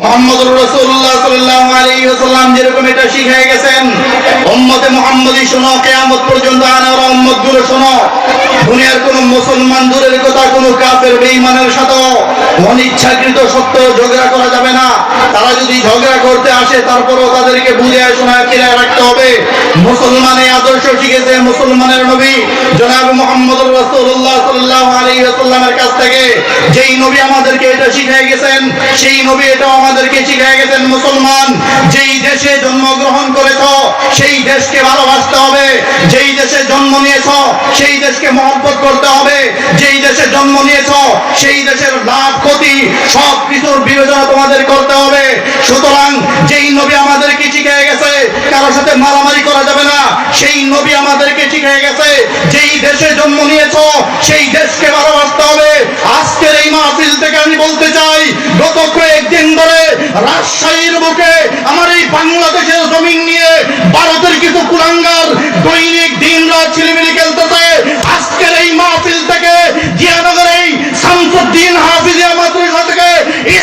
মুহাম্মদুর রাসূলুল্লাহ সাল্লাল্লাহু আলাইহি ওয়াসাল্লাম যেরকম এটা শিখিয়ে গেছেন, উম্মতে মুহাম্মদী শোনো, কিয়ামত পর্যন্ত আনার উম্মতগুলো শোনো, দুনিয়ার কোন মুসলমান দূরের কথা কোন কাফের বেঈমানের সাথে অনিচ্ছাকৃত সত্ত্বেও ঝগড়া করা যাবে না। তারা যদি ঝগড়া করতে আসে তারপরও তাদেরকে বুঝিয়ে শোনায় ফিরিয়ে রাখতে হবে। মুসলমানের আদর্শ শিখেছে মুসলমানের নবী জনাব মুহাম্মদুর রাসূলুল্লাহ সাল্লাল্লাহু আলাইহি ওয়াসাল্লামের কাছ থেকে। যেই নবী আমাদেরকে এটা শিখিয়ে গেছেন, সেই নবী এটাও আমাদেরকে শিখিয়ে গেছেন, মুসলমান যেই দেশে জন্মগ্রহণ করেছ সেই দেশকে ভালোবাসতে হবে, যেই দেশে জন্ম নিয়েছ সেই দেশকে মহব্বত করতে হবে, যেই দেশে জন্ম নিয়েছ সেই দেশের লাভ ক্ষতি সব কিছুর বিবেচনা তোমাদের করতে হবে। সুতরাং যেই নবী আমাদেরকে শিখিয়ে গেছে কারোর সাথে মারামারি করা যাবে না, সেই নবী আমাদেরকে শিখিয়ে গেছে যেই দেশে জন্ম নিয়েছ সেই দেশকে ভালোবাসতে হবে। আজকের এই মাহফিল থেকে আমি বলতে চাই, গত কয়েকদিন ধরে রাজশাহীর বুকে আমার এই বাংলাদেশের জমিন নিয়ে ভারতের কিছু কুলাঙ্গার দৈনিক দিন রাত ছিলিমিলি খেলতেছে। আজকের এই মাহফিল থেকে জিয়ানগর এই শামসুদ্দিন হাফিজিয়া মাদ্রাসা থেকে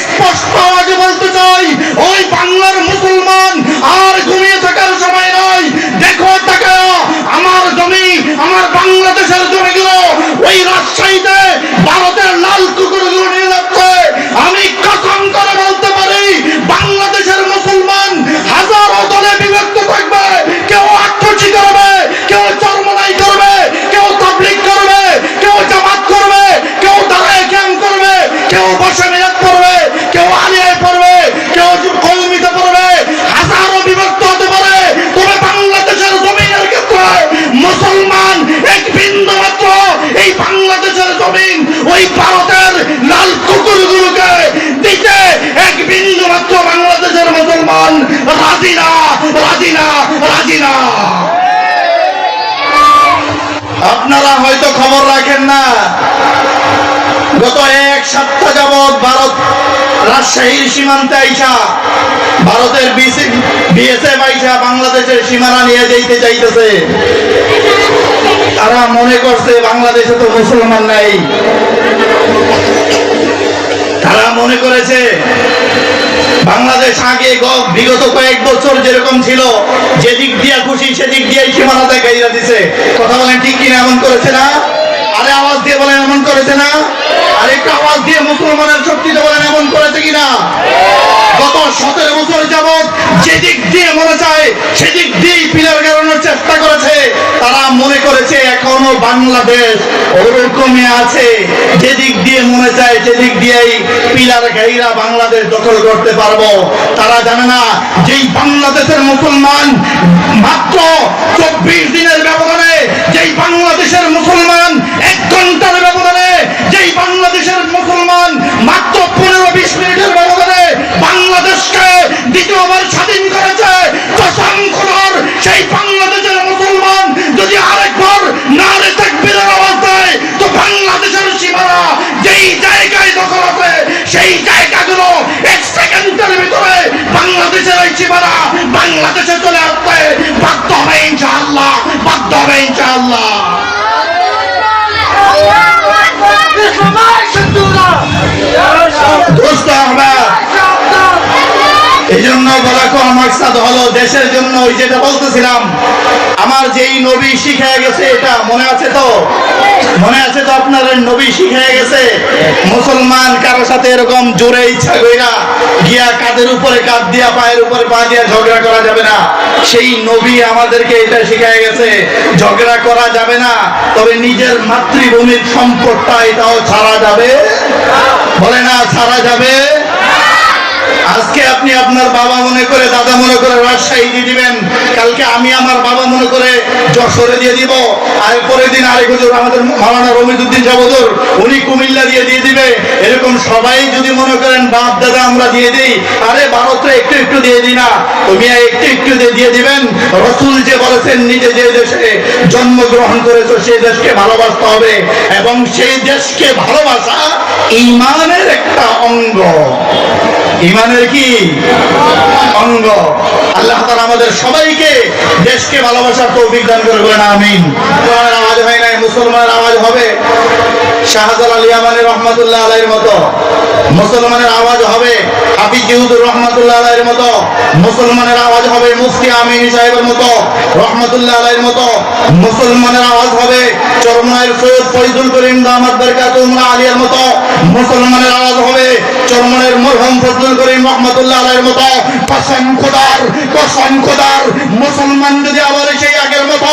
স্পষ্ট আওয়াজে বলতে চাই, ওই বাংলার মুসলমান আর ঘুমিয়ে থাকার সময় নয়। দেখো তাকাও, আমার জমি, আমার বাংলাদেশের জমিগুলো ওই রাজশাহীতে ভারতের লাল কুকুরগুলো নিয়ে যাচ্ছে। আমি কসম করে বলতে পারি, বাংলাদেশের মুসলমান হাজারো দলে বিভক্ত থাকবে। কেউ আত্মচি করবে, কেউ চরমনাই করবে, কেউ তাবলীগ করবে, কেউ জামাত করবে, কেউ দাঁড়ায় ক্যাম্প করবে, কেউ বসে মিলাদ করবে, কেউ আলিয়ায় পড়বে, কেউ কওমিতে পড়বে। হাজারো বিভক্ত হতে পারে, তবে বাংলাদেশের জমিনের ক্ষেত্রে মুসলমান এক বিন্দু মাত্র এই বাংলাদেশের জমিন ওই ভারতের লাল কুকুরগুলোকে দিতে এক বিন্দু মাত্র বাংলাদেশের মুসলমান রাজি না, রাজি না, রাজি না। আপনারা হয়তো খবর রাখেন না, গত এক সপ্তাহ যাবৎ ভারত রাজশাহীর সীমান্তে আইসা ভারতের বিএসএফ আইসা বাংলাদেশের সীমানা নিয়ে যেতে চাইতেছে। তারা মনে করছে বাংলাদেশে তো মুসলমান নাই, তারা মনে করেছে বাংলাদেশ আগে বিগত কয়েক বছর যেরকম ছিল, যেদিক দিয়া খুশি সেদিক দিয়েই সীমানা দেখাইয়া দিছে। কথা বলেন ঠিক কিনা? এমন করেছে না? আরে আওয়াজ দিয়ে বলেন এমন করেছে না? আর একটা আওয়াজ দিয়ে মুসলমানের শক্তিতে বলেন এমন করেছে কিনা? গত 17 বছর যাবৎ যেদিক দিয়ে মনে চায় সেদিক দিয়েই পিলার গাড়ানোর চেষ্টা করেছে। তারা মনে করেছে এখনো বাংলাদেশ ওরকমই আছে, যেদিক দিয়ে মনে চায় সেদিক দিয়েই পিলার গাইরা বাংলাদেশ দখল করতে পারবো। তারা জানে না যেই বাংলাদেশের মুসলমান মাত্র 24 দিনের ব্যবধানে, যেই বাংলাদেশের মুসলমান 1 ঘন্টার ব্যবধানে, যেই বাংলাদেশের মুসলমান মাত্র 15-20 মিনিটের ব্যবধানে বাংলাদেশকে দ্বিতীয়বার স্বাধীন করেছে, কসম খোদার সেই বাংলাদেশের মুসলমান যদি আরেকবার নারে তাকবীরের আওয়াজ দেয় তো বাংলাদেশের সীমানা যেই জায়গায় দখল আছে সেই জায়গাগুলো 1 সেকেন্ডের ভিতরে বাংলাদেশের এই সীমানা বাংলাদেশে চলে আসতে বাধ্য হবে ইনশাআল্লাহ, বাধ্য হবে ইনশাআল্লাহ। এই জন্য বলা মাকসাদ হলো দেশের জন্য, ওই যেটা বলতেছিলাম, আমার যেই নবী শিখিয়ে গেছে, এটা মনে আছে তো? মনে আছে তো আপনার? নবী শিখিয়ে গেছে মুসলমান কারো সাথে এরকম জোরে ইচ্ছা কইরা গিয়া কাঁধের উপরে কাঁধ দিয়া পায়ের উপরে পা দিয়া ঝগড়া করা যাবে না। সেই নবী আমাদেরকে এটা শিখিয়ে গেছে, ঝগড়া করা যাবে না, তবে নিজের মাতৃভূমির সম্পদটা এটাও ছাড়া যাবে, বলে না ছাড়া যাবে। আজকে আপনি আপনার বাবা মনে করে, দাদা মনে করে রাজশাহী দিয়ে দিবেন, কালকে আমি আমার বাবা মনে করে যশোরে দিয়ে দিব, আর পরের দিন আরেক হুজুর আমাদের মাওলানা রমিজউদ্দিন সাহেব হুজুর উনি কুমিল্লা দিয়ে দিবে। এরকম সবাই যদি মনে করেন বাপ দাদা আমরা দিয়ে দিই, আরে ভারতে একটু একটু দিয়ে দিই না, তুমি একটু একটু দিয়ে দিবেন। রাসূল যে বলেছেন নিজে যে দেশে জন্মগ্রহণ করেছো সেই দেশকে ভালোবাসতে হবে, এবং সেই দেশকে ভালোবাসা ঈমানের একটা অঙ্গ। ঈমানের কি? কি? অঙ্গ। আল্লাহ তাআলা আমাদের সবাইকে দেশকে ভালোবাসার তৌফিক দান করে, বলেন আমিন। মুসলমানের আওয়াজ হয় নাই, মুসলমানের আওয়াজ হবে শাহজালাল ইয়ামানী রহমাতুল্লাহ আলাইহির মতো, মুসলমানের আওয়াজ হবে হাফিজ ইউদুর রহমাতুল্লাহ আলাইহির মতো, মুসলমানের আওয়াজ হবে মুফতি আমিনী সাহেবের মতো রহমাতুল্লাহ আলাইহির মতো, মুসলমানের আওয়াজ হবে চরমনায়ের সৈয়দ ফয়জুল করিম দামাত বরকাতুহুম আলিয়ার মতো, মুসলমানের আওয়াজ হবে চরমনায়ের মরহুম ফজলুল করিম রহমাতুল্লাহ আলাইহির মতো। কসম খোদার মুসলমান যদি আবার সেই আগের মতো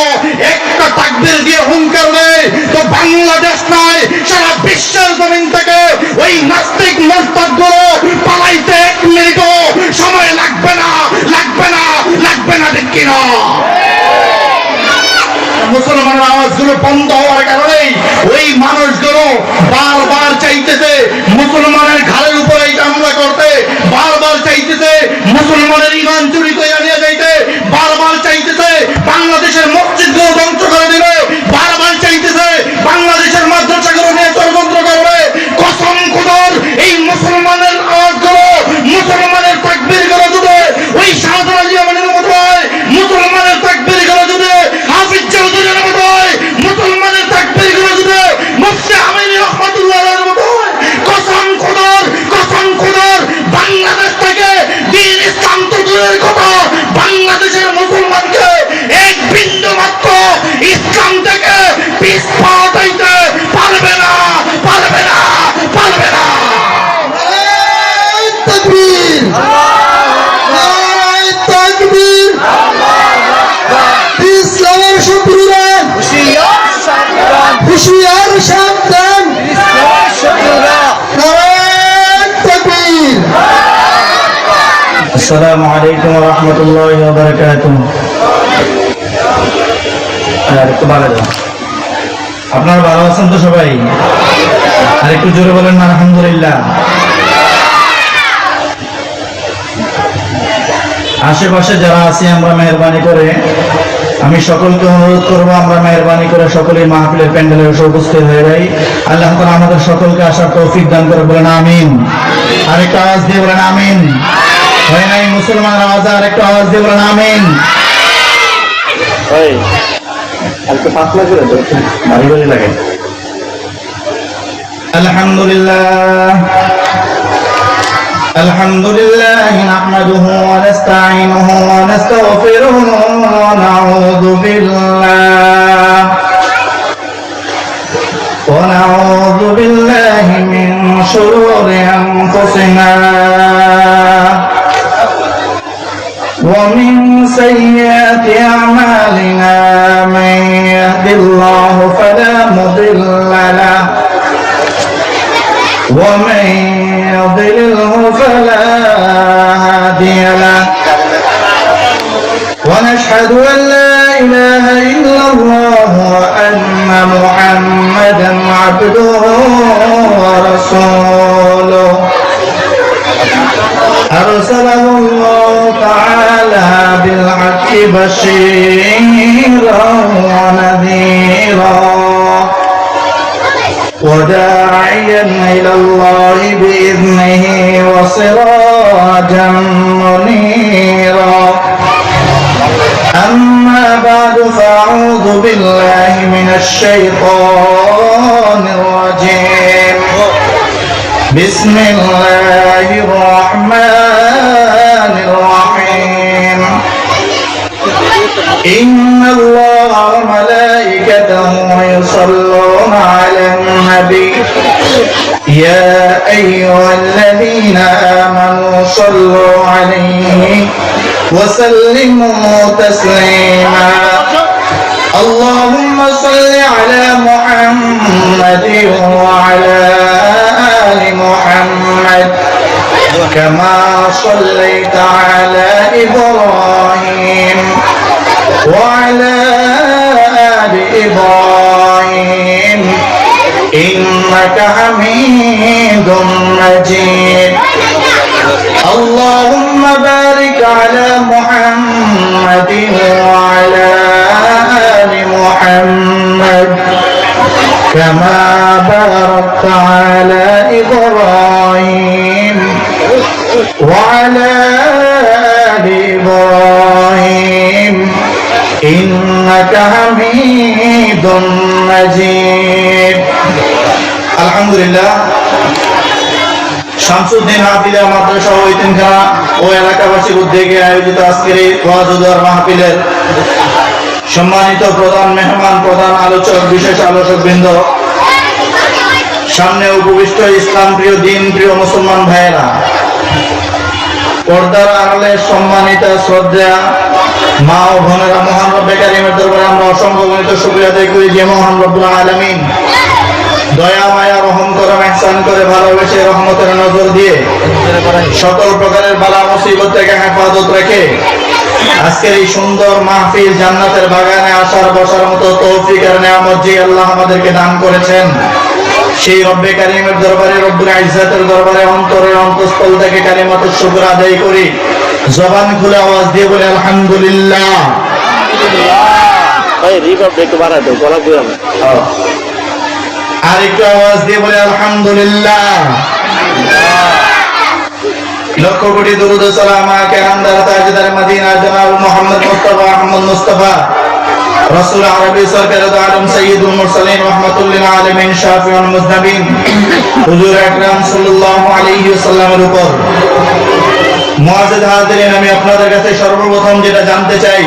একটা তাকবীর দিয়ে হুঙ্কার দেয়, তো বাংলাদেশ নয় সারা বিশ্বের জমিন থেকে ওই নাস্তিক মোরতাদগুলো পালাইতে 1 মিনিটও সময় লাগবে না, ঠিক কিনা? মুসলমানের আওয়াজগুলো বন্ধ হওয়ার কারণে ওই মানুষগুলো বারবার চাইতেছে মুসলমানের ঘাড়ের উপরে হামলা করতে, বারবার চাইতেছে মুসলমানের ঈমান চুরি করে নিয়ে যাইতে, বারবার চাইতেছে বাংলাদেশের মসজিদগুলো ধ্বংস করে দিবে, বারবার চাইতেছে বাংলাদেশের মাদ্রাসাগুলো নিয়ে ষড়যন্ত্র করবে। কসম খোদার এই মুসলমানের আওয়াজগুলো, মুসলমানের তাকবীরগুলো যদি ওই শাহজালাল ইয়ামানীর মতো হয়, মুসলমানের তাকবীরগুলো যদি হাফিজ চৌধুরীর মতো হয়, মুসলমানের তাকবীরগুলো যদি মুফতি আমিনী রহমাতুল্লাহ আলাইহির মতো হয়, কসম খোদার বাংলাদেশ থেকে দ্বীন ইসলাম তো দূরের কথা, বাংলাদেশের মুসলমানকে এক বিন্দু মাত্র ইসলাম থেকে পিছ পাওয়াইতে পারবে না। তাকবীর, তাকবীর, ইসলামের শত্রুরা হুঁশিয়ার সাবধান, তাকবীর। আসসালামু আলাইকুম ওয়া রাহমাতুল্লাহি ওয়া বারাকাতুহু। একটু ভালো যান, আপনারা ভালো আছেন তো সবাই? আর একটু জোরে বলেন না আলহামদুলিল্লাহ। আশেপাশে যারা আছি আমরা মেহরবানি করে, আমি সকলকে অনুরোধ করবো আমরা মেহরবানি করে সকলেই মাহফিলের প্যান্ডেলে এসে উপস্থিত হয়ে যাই। আল্লাহ তাআলা আমাদের সকলকে আসার তৌফিক দান করে, বলেন আমিন। আরেকটা আওয়াজ দিয়ে বলেন আমিন। হয় নাই মুসলমান আওয়াজ, আরেকটা আওয়াজ দিয়ে বলেন আমিন। লাগে আলহামদুলিল্লাহ نحمده ونستعينه ونستغفره ونعوذ بالله من شرور أنفسنا ومن سيئات أعمالنا، من يهد الله فلا مضل له ومن يضلله فلا هادي له، ونشهد أن لا إله إلا الله وأن محمدا عبده ورسوله، أرسله الله تعالى بالحق بشيرا ونذيرا وداعيا إلى الله بإذنه وسراجا منيرا. أما بعد فأعوذ بالله من الشيطان الرجيم. بسم الله الرحمن الرحيم. إن الله وملائكته يصلون على النبي يا أيها الذين آمنوا صلوا عليه وسلموا تسليما. اللهم صل على محمد وعلى آل محمد كما صليت على إبراهيم وعلى آل إبراهيم إنك حميد مجيد. اللهم بارك على محمد وعلى آل محمد كما باركت على إبراهيم وعلى وعلى آل إبراهيم إنك حميد مجيد الحمد لله শামসুদ্দিন হাফিজা মাদ্রাসা ও ইতিমখানা ও এলাকাবাসীর উদ্যোগে আয়োজিত আজকের এই ওয়াজ ও দোয়ার মাহফিলের সম্মানিত প্রধান মেহমান, প্রধান আলোচক, বিশেষ আলোচকবৃন্দ, সামনে উপবিষ্ট ইসলাম প্রিয়, দিন প্রিয় মুসলমান ভাইয়েরা, পর্দার আড়ালে সম্মানিত শ্রদ্ধা মা ও বোনেরা, মহান রব্বে কারীমের দরবারে আমরা অসংখ্য গণিত শুকরিয়া আদায় করি যে মহান রব্বুল আলামিন দয়া মায়া রহম করম ইহসান করে ভালোবেসে রহমতের নজর দিয়ে সকল প্রকারের বালা মুসিবত থেকে হেফাজত রেখে আজকের এই সুন্দর মাহফিল, জান্নাতের বাগানে আসার বসার মতো তৌফিক আর নিয়ামত যে আল্লাহ আমাদেরকে দান করেছেন, সেই রব্বে কারীমের দরবারে, রব্বুল ইজ্জতের দরবারে অন্তরের অন্তঃস্থল থেকে কালিমাতুশ শুকর আদায় করি। জবান খুলে আওয়াজ দিয়ে বলে আলহামদুলিল্লাহ। ভাই রিভার্ব একটু বাড়াই দাও, গলা বুঝাম। আর একটু আওয়াজ দিয়ে বলে আলহামদুলিল্লাহ। লক্ষ কোটি দরুদ ও সালাম আকে আমদার তাজদার মদিনা জনাব মুহাম্মদ মুস্তাফা আহমদ মুস্তাফা রাসূল আরবি সরকার দু আলম সাইয়্যিদুল মুরসালিন রাহমাতুল লিল আলামিন শাফিউল মুজনাবিন হুজুর আকরাম সাল্লাল্লাহু আলাইহি ওয়াসাল্লামের উপর। মুআজ্জাজ হাজিরিন, আমি আপনাদের কাছে সর্বপ্রথম যেটা জানতে চাই,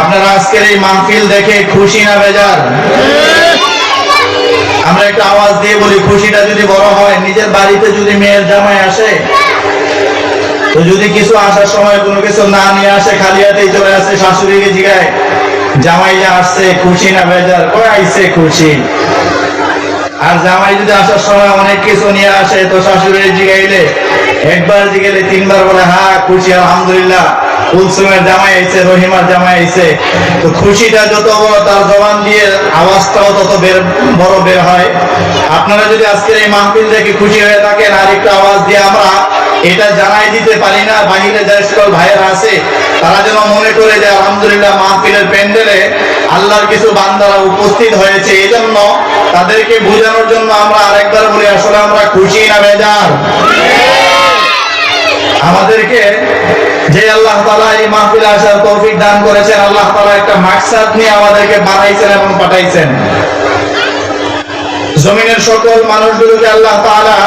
আপনারা আজকের এই মাহফিল দেখে খুশি না বেজার? আমরা একটা আওয়াজ দিয়ে বলি, খুশিটা যদি বড় হয়, নিজের বাড়িতে যদি মেয়ের জামাই আসে, তো যদি কিছু আসার সময় কোনো কিছু না নিয়ে আসে, খালি হাতেই চলে আসে, শাশুড়িকে জিগায় জামাই যে আসছে খুশি না বেজার? কই আইছে খুশি। আর জামাই যদি আসার সময় অনেক কিছু নিয়ে আসে, তো শাশুড়ি জিগাইলে একবার জিগাইলে তিনবার বলে হ্যাঁ খুশি আলহামদুলিল্লাহ, কুলসুমের জামাই আইছে, রহিমার জামাই আইছে। তো খুশিটা যত বড়, তার জবান দিয়ে আওয়াজটাও তত বড় বের হয়। আপনারা যদি আজকের এই মাহফিল দেখে খুশি হয়ে থাকেন, আর একটু আওয়াজ দিয়ে আমরা এটা জানাই দিতে পারি না, বাহিরে যে সকল ভাইয়েরা আছে তারা যেন মনে করে যে আলহামদুলিল্লাহ মাহফিলের প্যান্ডেলে আল্লাহর কিছু বান্দারা উপস্থিত হয়েছে। এই জন্য তাদেরকে বোঝানোর জন্য আমরা আরেকবার বলি, আসলে আমরা খুশি না বেজার? আমাদেরকে যে আল্লাহ তাআলা এই মাহফিলে আসার তৌফিক দান করেছেন, আল্লাহ তাআলা একটা মাকসাদ নিয়ে আমাদেরকে বানাইছেন এবং পাঠাইছেন। জমিনের সকল মানুষগুলোকে আল্লাহ তাআলা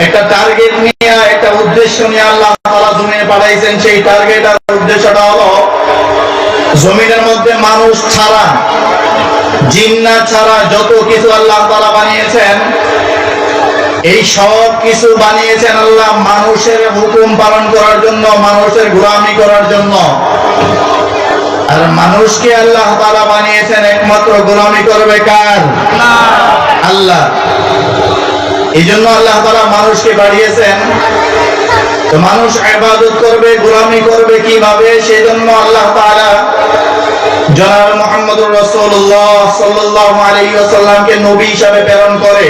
একটা টার্গেট নিয়ে, একটা উদ্দেশ্য নিয়ে আল্লাহ তাআলা জমিনে পাঠাইছেন। সেই টার্গেট আর উদ্দেশ্যটা হলো, জমিনের মধ্যে মানুষ ছাড়া, জিন্নাত ছাড়া যত কিছু আল্লাহ তাআলা বানিয়েছেন, এই সব কিছু বানিয়েছেন আল্লাহ মানুষের হুকুম পালন করার জন্য, মানুষের গোলামি করার জন্য। আর মানুষকে আল্লাহ তাআলা বানিয়েছেন একমাত্র গোলামি করবে কার? আল্লাহ। এই জন্য আল্লাহ তাআলা মানুষকে বানিয়েছেন। তো মানুষ ইবাদত করবে, গোলামি করবে কিভাবে? সেই জন্য আল্লাহ তাআলা জনাব মুহাম্মদুর রাসূলুল্লাহ সাল্লাল্লাহু আলাইহি ওয়াসাল্লামকে নবী হিসাবে প্রেরণ করে,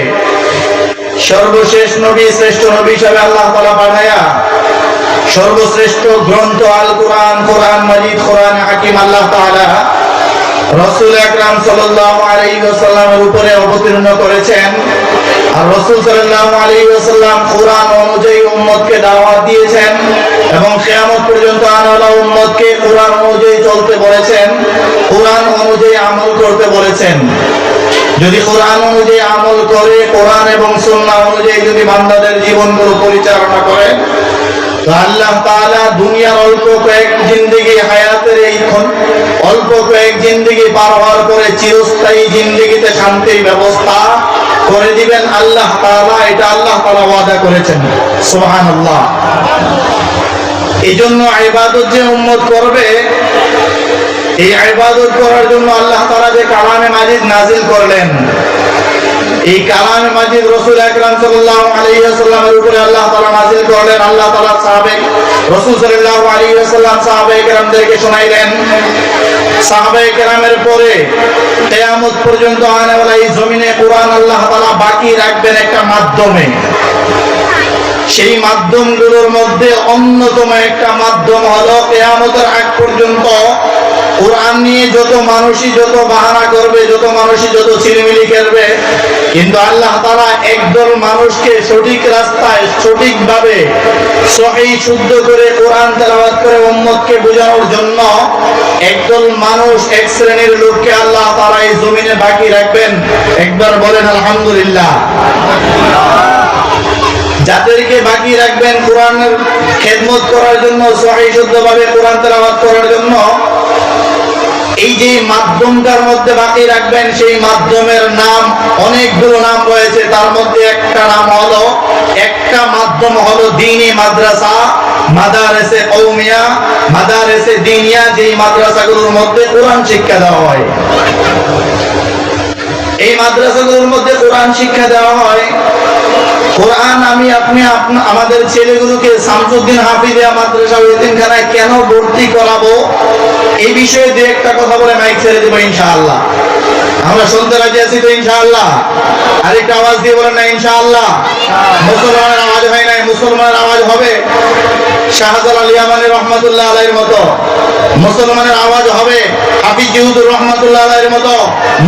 সর্বশেষ নবী, শ্রেষ্ঠ নবী হিসাবে আল্লাহ তাআলা পাঠায়া সর্বশ্রেষ্ঠ গ্রন্থ আল কোরআন, কোরআন মাজিদ, কোরআন হাকিম আল্লাহ তাআলা রাসূল আকরাম সাল্লাল্লাহু আলাইহি ওয়াসাল্লামের উপরে অবতীর্ণ করেছেন। আর রাসূল সাল্লাল্লাহু আলাইহি ওয়াসাল্লাম কোরআন অনুযায়ী উম্মতকে দাওয়াত দিয়েছেন এবং কিয়ামত পর্যন্ত আনাওয়ালা উম্মতকে কোরআন অনুযায়ী চলতে বলেছেন, কোরআন অনুযায়ী আমল করতে বলেছেন। যদি কোরআন অনুযায়ী আমল করে, কোরআন এবং সুন্নাহ অনুযায়ী যদি বান্দাদের জীবনগুলো পরিচালনা করে, তো আল্লাহ তাআলা দুনিয়ার অল্প কয়েক জিন্দেগি, হায়াতের এই অল্প কয়েক জিন্দেগি পার হওয়ার পরে চিরস্থায়ী জিন্দেগিতে শান্তির ব্যবস্থা করে দিবেন আল্লাহ তাআলা। এটা আল্লাহ তাআলা ওয়াদা করেছেন। সুবহানাল্লাহ। এই জন্য ইবাদত যে উম্মত করবে, এই ইবাদত করার জন্য আল্লাহ তাআলা যে কালামে মাজিদ নাজিল করলেন, এই কালামে মাজিদ রাসূল আকরাম সাল্লাল্লাহু আলাইহি ওয়াসাল্লামের উপরে আল্লাহ তাআলা নাজিল করলেন। আল্লাহ তাআলা রাসূল সাল্লাল্লাহু আলাইহি ওয়াসাল্লাম সাহাবায়ে কেরামদেরকে শোনাইলেন। সাহাবায়ে কেরামের পরে কিয়ামত পর্যন্ত আনাওয়ালা এই জমিনে কোরআন আল্লাহ তাআলা বাকি রাখবেন একটা মাধ্যমে। সেই মাধ্যমগুলোর মধ্যে অন্যতম একটা মাধ্যম হলো, কিয়ামতের আগ পর্যন্ত কোরআন নিয়ে যত মানুষই যত বাহানা করবে, যত মানুষই যত ছিলিমিলি করবে, কিন্তু আল্লাহ তাআলা একদল মানুষকে সঠিক রাস্তায় সঠিকভাবে সহিহ শুদ্ধ করে কোরআন তেলাওয়াত করে উম্মতকে বোঝানোর জন্য একদল মানুষ, এক শ্রেণীর লোককে আল্লাহ তাআলা এই জমিনে বাকি রাখবেন। একবার বলেন আলহামদুলিল্লাহ। যাদেরকে বাকি রাখবেন কোরআনের খেদমত করার জন্য, সহিহ শুদ্ধভাবে কোরআন তেলাওয়াত করার জন্য, এই যে মাধ্যমটার মধ্যে বাকি রাখবেন, সেই মাধ্যমের নাম অনেকগুলো নাম রয়েছে। তার মধ্যে একটা মাধ্যম হলো দ্বীনি মাদ্রাসা, মাদারেসে কওমিয়া, মাদারেসে দ্বীনিয়া, যেই মাদ্রাসাগুলোর মধ্যে কোরআন শিক্ষা দেওয়া হয়। এই মাদ্রাসাগুলোর মধ্যে কোরআন শিক্ষা দেওয়া হয়। কোরআন আপনি আমাদের ছেলেগুলোকে শামসুদ্দিন হাফিজিয়া মাদ্রাসা এতিমখানায় কেন ভর্তি করাবো, এই বিষয়ে দু একটা কথা বলে মাইক ছেড়ে দেবো ইনশাআল্লাহ। আমরা শুনতে রাজি আছি তো ইনশাআল্লাহ? আরেকটা আওয়াজ দিয়ে বলেন না ইনশাআল্লাহ। মুসলমানের আওয়াজ হয় নাই, মুসলমানের আওয়াজ হবে শাহজালাল ইয়ামানী রহমাতুল্লাহ আলাইহির মতো, মুসলমানের আওয়াজ হবে হাফিজ জিহুদুর রহমাতুল্লাহ আলাইহির মতো,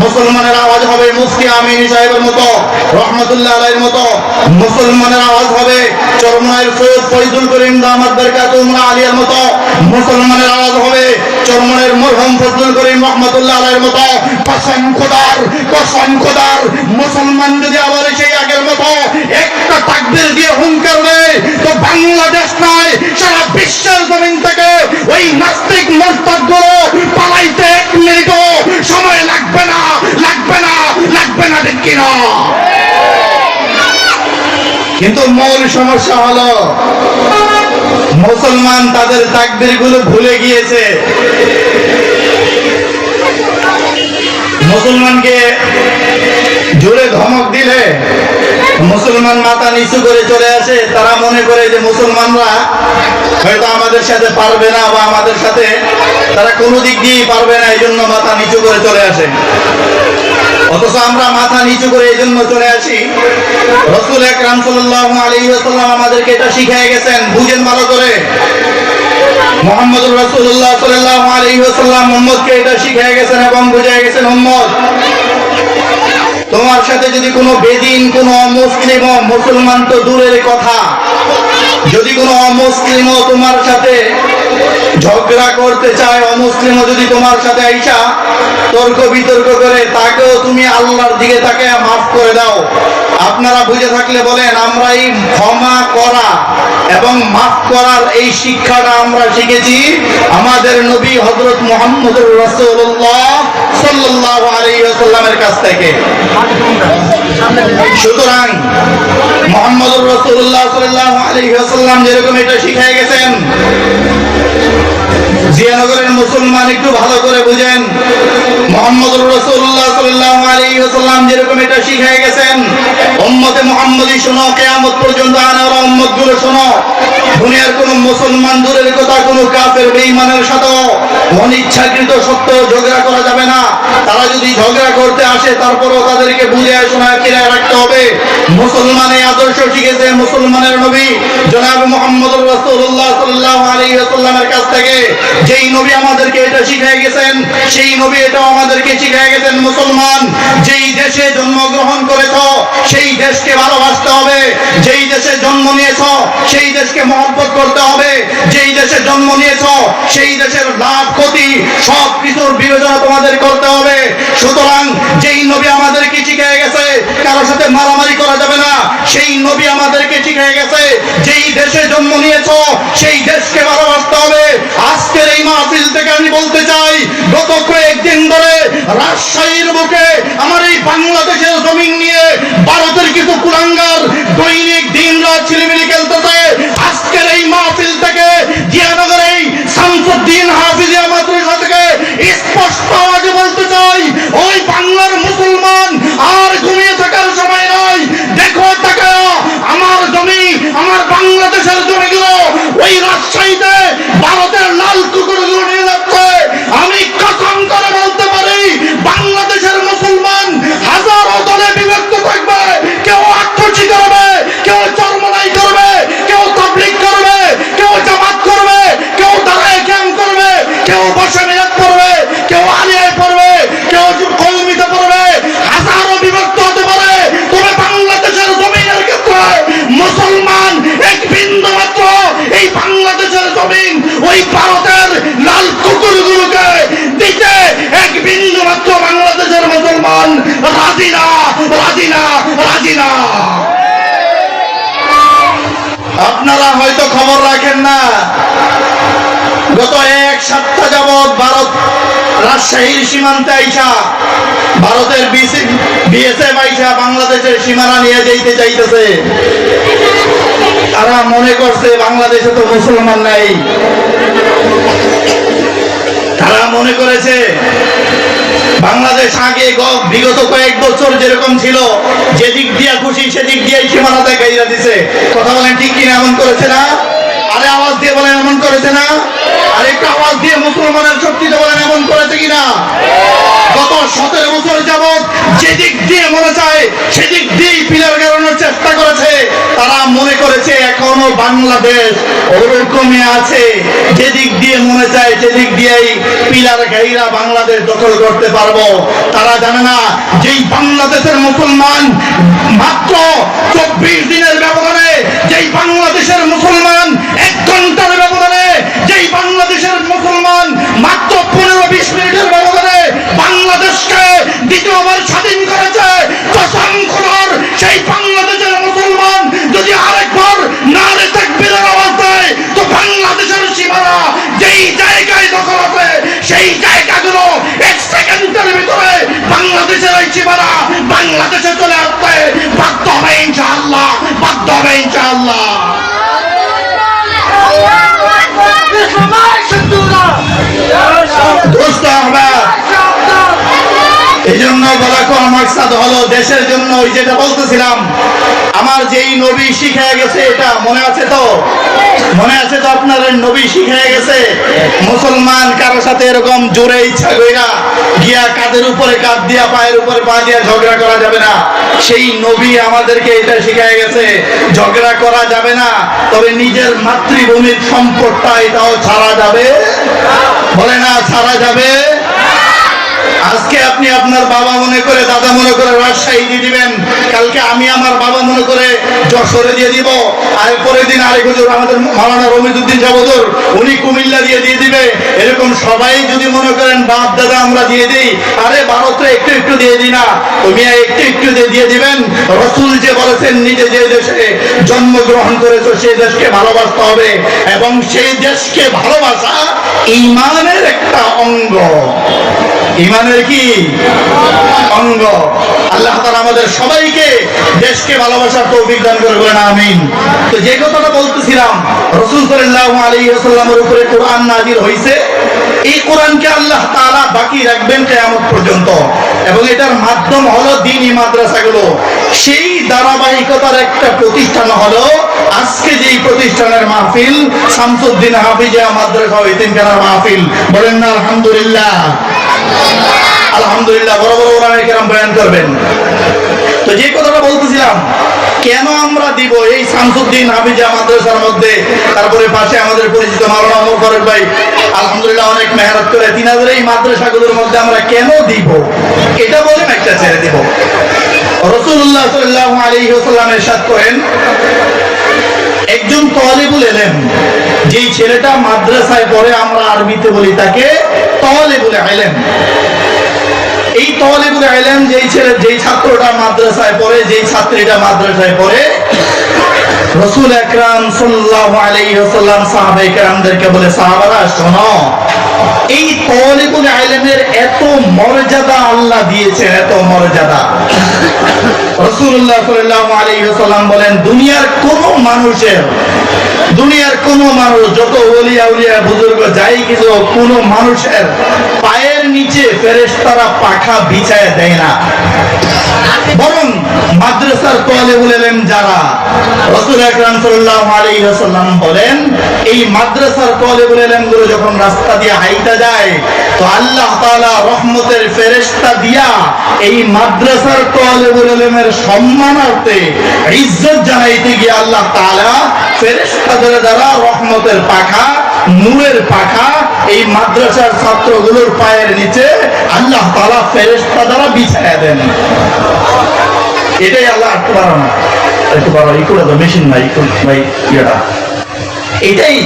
মুসলমানের আওয়াজ হবে মুফতি আমিনী সাহেবের মতো রহমাতুল্লাহ আলাইহির মতো, মুসলমানের আওয়াজ হবে চরমনাইয়ের সৈয়দ ফয়জুল করিম দামাত বরকাতুহুম আলিয়ার মতো, মুসলমানের আওয়াজ হবে চরমনাইয়ের মরহুম ফজলুল করিম রহমাতুল্লাহ আলাইহির মতো। কসম খোদার মুসলমান যদি আবার সেই আগের মতো একটা তাকবীর দিয়ে হুঙ্কার দেয়, তো বাংলাদেশ নয় সারা বিশ্বের জমিন থেকে ওই নাস্তিক মুরতাদগুলো পালাইতে 1 মিনিটও সময় লাগবে না, ঠিক কিনা? কিন্তু মূল সমস্যা হলো মুসলমান তাদের তাকবীরগুলো ভুলে গিয়েছে। মুসলমানকে জোরে ধমক দিলে মুসলমান মাথা নিচু করে চলে আসে। তারা মনে করে যে মুসলমানরা হয়তো আমাদের সাথে পারবে না, বা আমাদের সাথে তারা কোনো দিক দিয়েই পারবে না, এই জন্য মাথা নিচু করে চলে আসে। অথচ আমরা মাথা নিচু করে এই জন্য চলে আসি, রাসূল আকরাম সাল্লাল্লাহু আলাইহি ওয়াসাল্লাম আমাদেরকে এটা শিখিয়ে গেছেন। বুঝেন ভালো করে, মুহাম্মদুর রাসূলুল্লাহ সাল্লাল্লাহু আলাইহি ওয়াসাল্লাম উম্মতকে এটা শিখিয়ে গেছেন এবং বুঝিয়ে গেছেন, উম্মত তোমার সাথে যদি কোনো বেদিন, কোনো অমুসলিম, মুসলমান তো দূরের কথা, যদি কোনো অমুসলিম তোমার সাথে ঝগড়া করতে চায়, অমুসলিম যদি তোমার সাথে আইসা তর্ক বিতর্ক করে, তাকেও তুমি আল্লাহর দিকে তাকে মাফ করে দাও। আপনারা বুঝে থাকলে বলেন, আমরা এই ক্ষমা করা এবং মাফ করার এই শিক্ষাটা আমরা শিখেছি আমাদের নবী হযরত মুহাম্মদুর রাসূলুল্লাহ সাল্লাল্লাহু আলাইহি ওয়াসাল্লামের কাছ থেকে। সুতরাং মুহাম্মদুর রাসূলুল্লাহ সাল্লাল্লাহু আলাইহি ওয়াসাল্লাম যেরকম এটা শিখিয়ে গেছেন, জিয়ানগরের মুসলমান একটু ভালো করে বুঝেন, মুহাম্মদুর রাসূলুল্লাহ সাল্লাল্লাহু আলাইহি ওয়াসাল্লাম যেরকম এটা শিখিয়ে গেছেন, উম্মতে মুহাম্মদী শোনো, কিয়ামত পর্যন্ত আনারা উম্মতগুলো শোনো, দুনিয়ার কোন মুসলমান দূরের কথা, কোন কাফের বেঈমানের সাথে অনিচ্ছাকৃত সত্ত্বেও ঝগড়া করা যাবে না। তারা যদি ঝগড়া করতে আসে, তারপরও তাদেরকে বুঝে শোনায় ফিরায় রাখতে হবে। মুসলমানের আদর্শ শিখেছে মুসলমানের নবী জনাব মুহাম্মদুর রাসূলুল্লাহ সাল্লাল্লাহু আলাইহি ওয়াসাল্লামের কাছ থেকে। যেই নবী আমাদেরকে এটা শিখিয়ে গেছেন, সেই নবী এটাও আমাদেরকে শিখিয়ে গেছেন, মুসলমান যেই দেশে জন্মগ্রহণ করেছ সেই দেশকে ভালোবাসতে হবে, যেই দেশে জন্ম নিয়েছ সেই দেশকে মহব্বত করতে হবে, যেই দেশে জন্ম নিয়েছ সেই দেশের লাভ ক্ষতি সব কিছুর বিবেচনা তোমাদের করতে হবে। সুতরাং যেই নবী আমাদেরকে শিখিয়ে গেছে কারোর সাথে মারামারি করা যাবে না, সেই নবী আমাদেরকে শিখিয়ে গেছে যেই দেশে জন্ম নিয়েছ সেই দেশকে ভালোবাসতে হবে। আজকের এই মাহফিল থেকে আমি বলতে চাই, গত কয়েকদিন ধরে রাজশাহীর বুকে আমার এই বাংলাদেশের জমিন নিয়ে ভারতের কিছু কুলাঙ্গার দৈনিক দিন রাত ছিলিমিলি খেলতেছে। আজকের এই মাহফিল থেকে জিয়ানগর এই শামসুদ্দিন হাফিজিয়া মাদ্রাসা থেকে স্পষ্ট আওয়াজে বলতে চাই, ওই বাংলার মুসলমান আর ঘুমিয়ে থাকার সময় নয়। দেখো তাকাও, আমার জমি, আমার বাংলাদেশের জমিগুলো ওই রাজশাহীতে ভারতের লাল কুকুরগুলো নিয়ে যাচ্ছে। আমি কসম করে বলতে পারি, বাংলাদেশের মুসলমান হাজারো দলে বিভক্ত থাকবে। কেউ আত্মচি করবে, কেউ চরমনাই করবে, কেউ তাবলীগ করবে, কেউ জামাত করবে, কেউ দাঁড়ায় ক্যাম্প করবে, কেউ বসে মিলাদ পড়বে, কেউ আলিয়ায় পড়বে, কেউ কওমিতে পড়বে। হাজারো বিভক্ত হতে পারে, ওই ভারতের লাল কুকুরগুলোকে দিতে এক বিন্দু মাত্র বাংলাদেশের মুসলমান রাজি না, রাজি না, রাজি না। আপনারা হয়তো খবর রাখেন না, গত এক সপ্তাহ যাবৎ ভারত রাজশাহীর সীমান্তে আইসা ভারতের বিএসএফ আইসা বাংলাদেশের সীমানা নিয়ে যেতে চাইতেছে। তারা মনে করছে বাংলাদেশে তো মুসলমান নাই, তারা মনে করেছে বাংলাদেশ আগে বিগত কয়েক বছর যেরকম ছিল, যেদিক দিয়া খুশি সেদিক দিয়ে সীমানা দেখাইয়া দিছে। কথা বলেন ঠিক কিনা? এমন করেছে না? আরে আওয়াজ দিয়ে বলেন এমন করেছে না? আর একটা আওয়াজ দিয়ে মুসলমানের শক্তিতে বলেন এমন করেছে কিনা? গত 17 বছর যাবৎ যেদিক দিয়ে মনে চায় সেদিক দিয়েই পিলার গাড়ানোর চেষ্টা করেছে। তারা মনে করেছে এখনো বাংলাদেশ ওরকমই আছে, যেদিক দিয়ে মনে চায় সেদিক দিয়েই পিলার গাইরা বাংলাদেশ দখল করতে পারবো। তারা জানে না যেই বাংলাদেশের মুসলমান মাত্র 24 দিনের ব্যবধানে, যেই বাংলাদেশের মুসলমান 1 ঘন্টার ব্যবধানে, যেই বাংলাদেশের মুসলমান মাত্র 15-20 মিনিটের ব্যবধানে বাংলাদেশকে দ্বিতীয়বার স্বাধীন করেছে, কসম খোদার সেই বাংলাদেশের মুসলমান যদি আরেকবার নারে তাকবীরের আওয়াজ দেয় তো বাংলাদেশের সীমানা যেই জায়গায় দখল আছে সেই জায়গাগুলো 1 সেকেন্ডের ভিতরে বাংলাদেশের এই সীমানা বাংলাদেশে চলে আসতে বাধ্য হবে ইনশাআল্লাহ, বাধ্য হবে ইনশাআল্লাহ। দোস্ত আহবাব, এই জন্য বলা কো মাকসাদ হলো দেশের জন্য। ওই যেটা বলতেছিলাম, আমার যেই নবী শিখায় গেছে, এটা মনে আছে তো? মনে আছে তো আপনার? নবী শিখায় গেছে মুসলমান কারো সাথে এরকম জোরে ইচ্ছা কইরা গিয়া কাঁধের উপরে কাঁধ দিয়া পায়ের উপরে পা দিয়া ঝগড়া করা যাবে না। সেই নবী আমাদেরকে এটা শিখায় গেছে, ঝগড়া করা যাবে না, তবে নিজের মাতৃভূমির সম্পদটা এটাও ছাড়া যাবে, বলে না ছাড়া যাবে। আজকে আপনি আপনার বাবা মনে করে, দাদা মনে করে রাজশাহী দিয়ে দিবেন, কালকে আমি আমার বাবা মনে করে যশোরে দিয়ে দিব, আর পরের দিন আরেক হুজুর আমাদের মাওলানা রমিজউদ্দিন সাহেব হুজুর উনি কুমিল্লা দিয়ে দিবে। এরকম সবাই যদি মনে করেন বাপ দাদা আমরা দিয়ে দিই, আরে ভারতে একটু একটু দিয়ে দিই না, তুমি একটু একটু দিয়ে দিবেন। রাসূল যে বলেছেন নিজে যে দেশে জন্মগ্রহণ করেছো সেই দেশকে ভালোবাসতে হবে, এবং সেই দেশকে ভালোবাসা ঈমানের একটা অঙ্গ। ঈমানের কি অঙ্গ? আল্লাহ তাআলা আমাদের সবাইকে দেশকে ভালোবাসার তৌফিক দান করে, বলেন আমিন। তো যে কথাটা বলতেছিলাম, রাসূল সাল্লাল্লাহু আলাইহি ওয়াসাল্লামের উপরে কোরআন নাযিল হয়েছে। এই কোরআনকে আল্লাহ তাআলা বাকি রাখবেন কিয়ামত পর্যন্ত, এবং এটার মাধ্যম হলো দ্বীনি মাদ্রাসাগুলো। সেই ধারাবাহিকতার একটা প্রতিষ্ঠান হলো আজকে যেই প্রতিষ্ঠানের মাহফিল, শামসুদ্দিন হাফিজিয়া মাদ্রাসা ও ইতিমখানার মাহফিল। বলেন না আলহামদুলিল্লাহ? আলহামদুলিল্লাহ। বড় বড় ওলামায়ে কেরাম বয়ান করবেন। তো যে কথাটা বলতেছিলাম, কেন আমরা দিব এই শামসুদ্দিন হাফিজিয়া মাদ্রাসার মধ্যে, তারপরে পাশে আমাদের পরিচিত মাওলানা ওমর ফারুক ভাই আলহামদুলিল্লাহ অনেক মেহনত করে 3000 এই মাদ্রাসাগুলোর মধ্যে আমরা কেন দিব, এটা বলেন একটা ছেড়ে দিব। রাসূলুল্লাহ সাল্লাল্লাহু আলাইহি ওয়াসাল্লাম ইরশাদ করেন, একজন তালিবুল ইলম, যেই ছেলেটা মাদ্রাসায় পড়ে, আমরা আরবিতে বলি তাকে তালিবুল ইলম। এই তালিবুল ইলম যেই ছেলে, যেই ছাত্রটা মাদ্রাসায় পড়ে, যেই ছাত্রীটা মাদ্রাসায় পড়ে, রাসূল আকরাম সাল্লাল্লাহু আলাইহি ওয়াসাল্লাম সাহাবায়ে কেরামদেরকে বলে, সাহাবারা শোনো, এই তালিবুল ইলমের এত মর্যাদা আল্লাহ দিয়েছেন, এত মর্যাদা। রাসূলুল্লাহ সাল্লাল্লাহু আলাইহি ওয়াসাল্লাম বলেন, দুনিয়ার কোন মানুষ যত ওলিয়া উলিয়া বুজুর্গ যাই কিছু, কোন মানুষের পায়ের নিচে ফেরেশতারা পাখা বিছায় দেয় না, বরং মাদ্রাসার তালিবুল ইলম যারা, রাসূল আকরাম সাল্লাল্লাহু আলাইহি ওয়াসাল্লাম বলেন, এই মাদ্রাসার তালিবুল ইলম গুলো যখন রাস্তা দিয়ে হাইটা যায়, তো আল্লাহ তাআলা রহমতের ফেরেশতা দিয়া এই মাদ্রাসার তালিবুল ইলমের সম্মানার্থে ইজ্জত জানাইতে গিয়ে আল্লাহ তাআলা ফেরেশতাদের দ্বারা রহমতের পাখা, নূরের পাখা এই মাদ্রাসার ছাত্রগুলোর পায়ের নিচে আল্লাহ তাআলা ফেরেশতা দ্বারা বিছায়া দেন। এটাই আল্লাহ একটু বাড়ানো, একটু বাড়ানো, ই করে দাও, মেশিন নাই, একটু ভাই ইয়েটা এটাই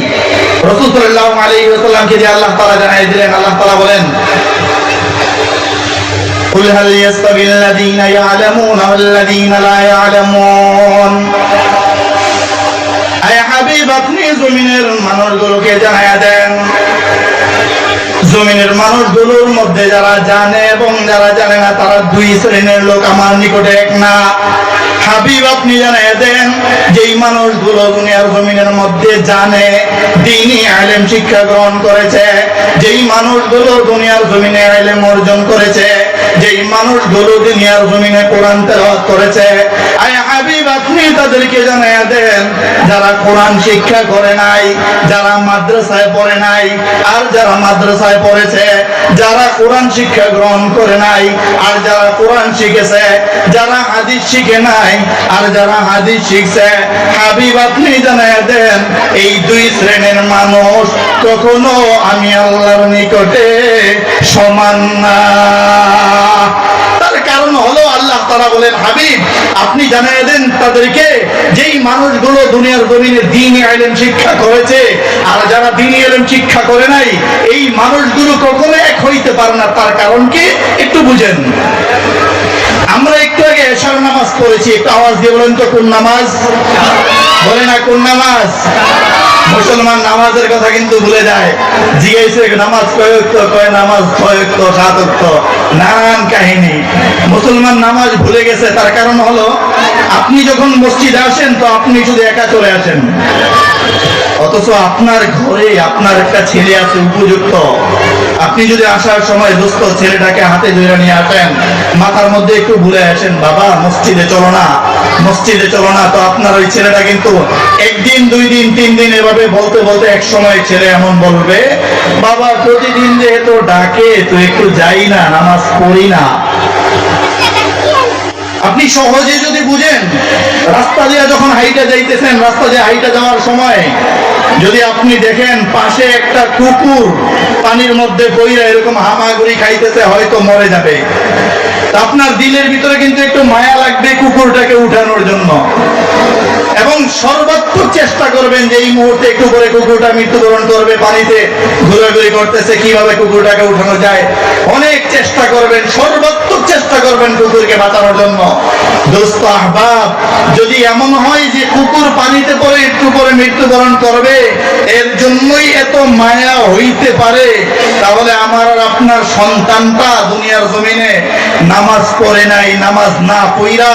রাসূল সাল্লাল্লাহু আলাইহি ওয়াসাল্লামকে যে আল্লাহ তাআলা জানিয়ে দিলেন। আল্লাহ তাআলা বলেন, কুল হাল ইয়াস্তাবিল্লাযীনা ইয়া'লামুনা ওয়াল্লাযীনা লা ইয়া'লামুন। আয় হাবিব, আপনি জমিনের মানুষগুলোকে জানিয়ে দেন, জমিনের মানুষগুলোর মধ্যে যারা জানে এবং যারা জানে না তারা দুই শ্রেণীর লোক আমার নিকটে এক না। হাবিব, আপনি জানিয়ে দেন, যেই মানুষগুলো দুনিয়ার জমিনের মধ্যে জানে, দ্বীনি ইলম শিক্ষা গ্রহণ করেছে, যেই মানুষগুলো দুনিয়ার জমিনে ইলম অর্জন করেছে, যেই মানুষগুলো দুনিয়ার জমিনে কোরআন তেলাওয়াত করেছে, আয় হাবিব, আপনি তাদেরকে জানিয়ে দেন, যারা কোরআন শিক্ষা করে নাই, যারা মাদ্রাসায় পড়ে নাই, আর যারা মাদ্রাসায় পড়েছে, যারা কোরআন শিক্ষা গ্রহণ করে নাই, আর যারা কোরআন শিখেছে, যারা হাদিস শিখে নাই, আর যারা হাদিস শিখছে, হাবিব, আপনি জানিয়ে দেন, এই দুই শ্রেণীর মানুষ কখনো আমি আল্লাহর নিকটে সমান না। তার কারণ হলো আল্লাহ তাআলা বলেন, হাবিব, আপনি জানিয়ে দেন তাদেরকে, যেই মানুষগুলো দুনিয়ার জমিনে দ্বীনি ইলম শিক্ষা করেছে আর যারা দ্বীনি ইলম শিক্ষা করে নাই, এই মানুষগুলো কখনো এক হইতে পারে না। তার কারণ কি একটু বুঝেন। আমরা একটু আগে এশার নামাজ পড়েছি, একটু আওয়াজ দিয়ে বলেন তো কোন নামাজ? বলে না কোন নামাজ? মুসলমান নামাজের কথা কিন্তু ভুলে যায়। জিজ্ঞেস নামাজ কয়েক, কয় নামাজ কয়েক, সাতক, নানান কাহিনী। মুসলমান নামাজ ভুলে গেছে। তার কারণ হলো, আপনি যখন মসজিদে আসেন তো আপনি শুধু একা চলে আসেন, অথচ আপনার ঘরে আপনার একটা ছেলে আছে উপযুক্ত। আপনি যদি আসার সময় দোস্ত ছেলেটাকে হাতে ধরে নিয়ে আসেন, মাথার মধ্যে একটু ভুলে আসেন, বাবা মসজিদে চলো না, মসজিদে চলো না, তো আপনার ওই ছেলেটা কিন্তু একদিন, দুই দিন, তিন দিন এভাবে বলতে বলতে এক সময় ছেলে এমন বলবে, বাবা প্রতিদিন যেহেতু ডাকে তো একটু যাই না, নামাজ পড়ি না। আপনি সহজে যদি বুঝেন, রাস্তা দিয়ে যখন হাইটে যাইতেছেন, রাস্তা দিয়ে হাইটে যাওয়ার সময় যদি আপনি দেখেন পাশে একটা কুকুর পানির মধ্যে পড়ে এরকম হামাগুড়ি খাইতেছে, হয়তো মরে যাবে, আপনার দিলের ভিতরে কিন্তু একটু মায়া লাগবে কুকুরটাকে উঠানোর জন্য, এবং সর্বাত্মক চেষ্টা করবেন যে এই মুহূর্তে একটু করে কুকুরটা মৃত্যুবরণ করবে, পানিতে ঘোরাঘুরি করতেছে, কিভাবে কুকুরটাকে উঠানো যায়, অনেক চেষ্টা করবেন, সর্বাত্মক চেষ্টা করবেন কুকুরকে বাঁচানোর জন্য। দোস্ত আহবাব, যদি এমন হয় যে কুকুর পানিতে পড়ে একটু করে মৃত্যুবরণ করবে, এর জন্যই এত মায়া হইতে পারে, তাহলে আমার আর আপনার সন্তানটা দুনিয়ার জমিনে নামাজ পড়ে নাই, নামাজ না পইরা,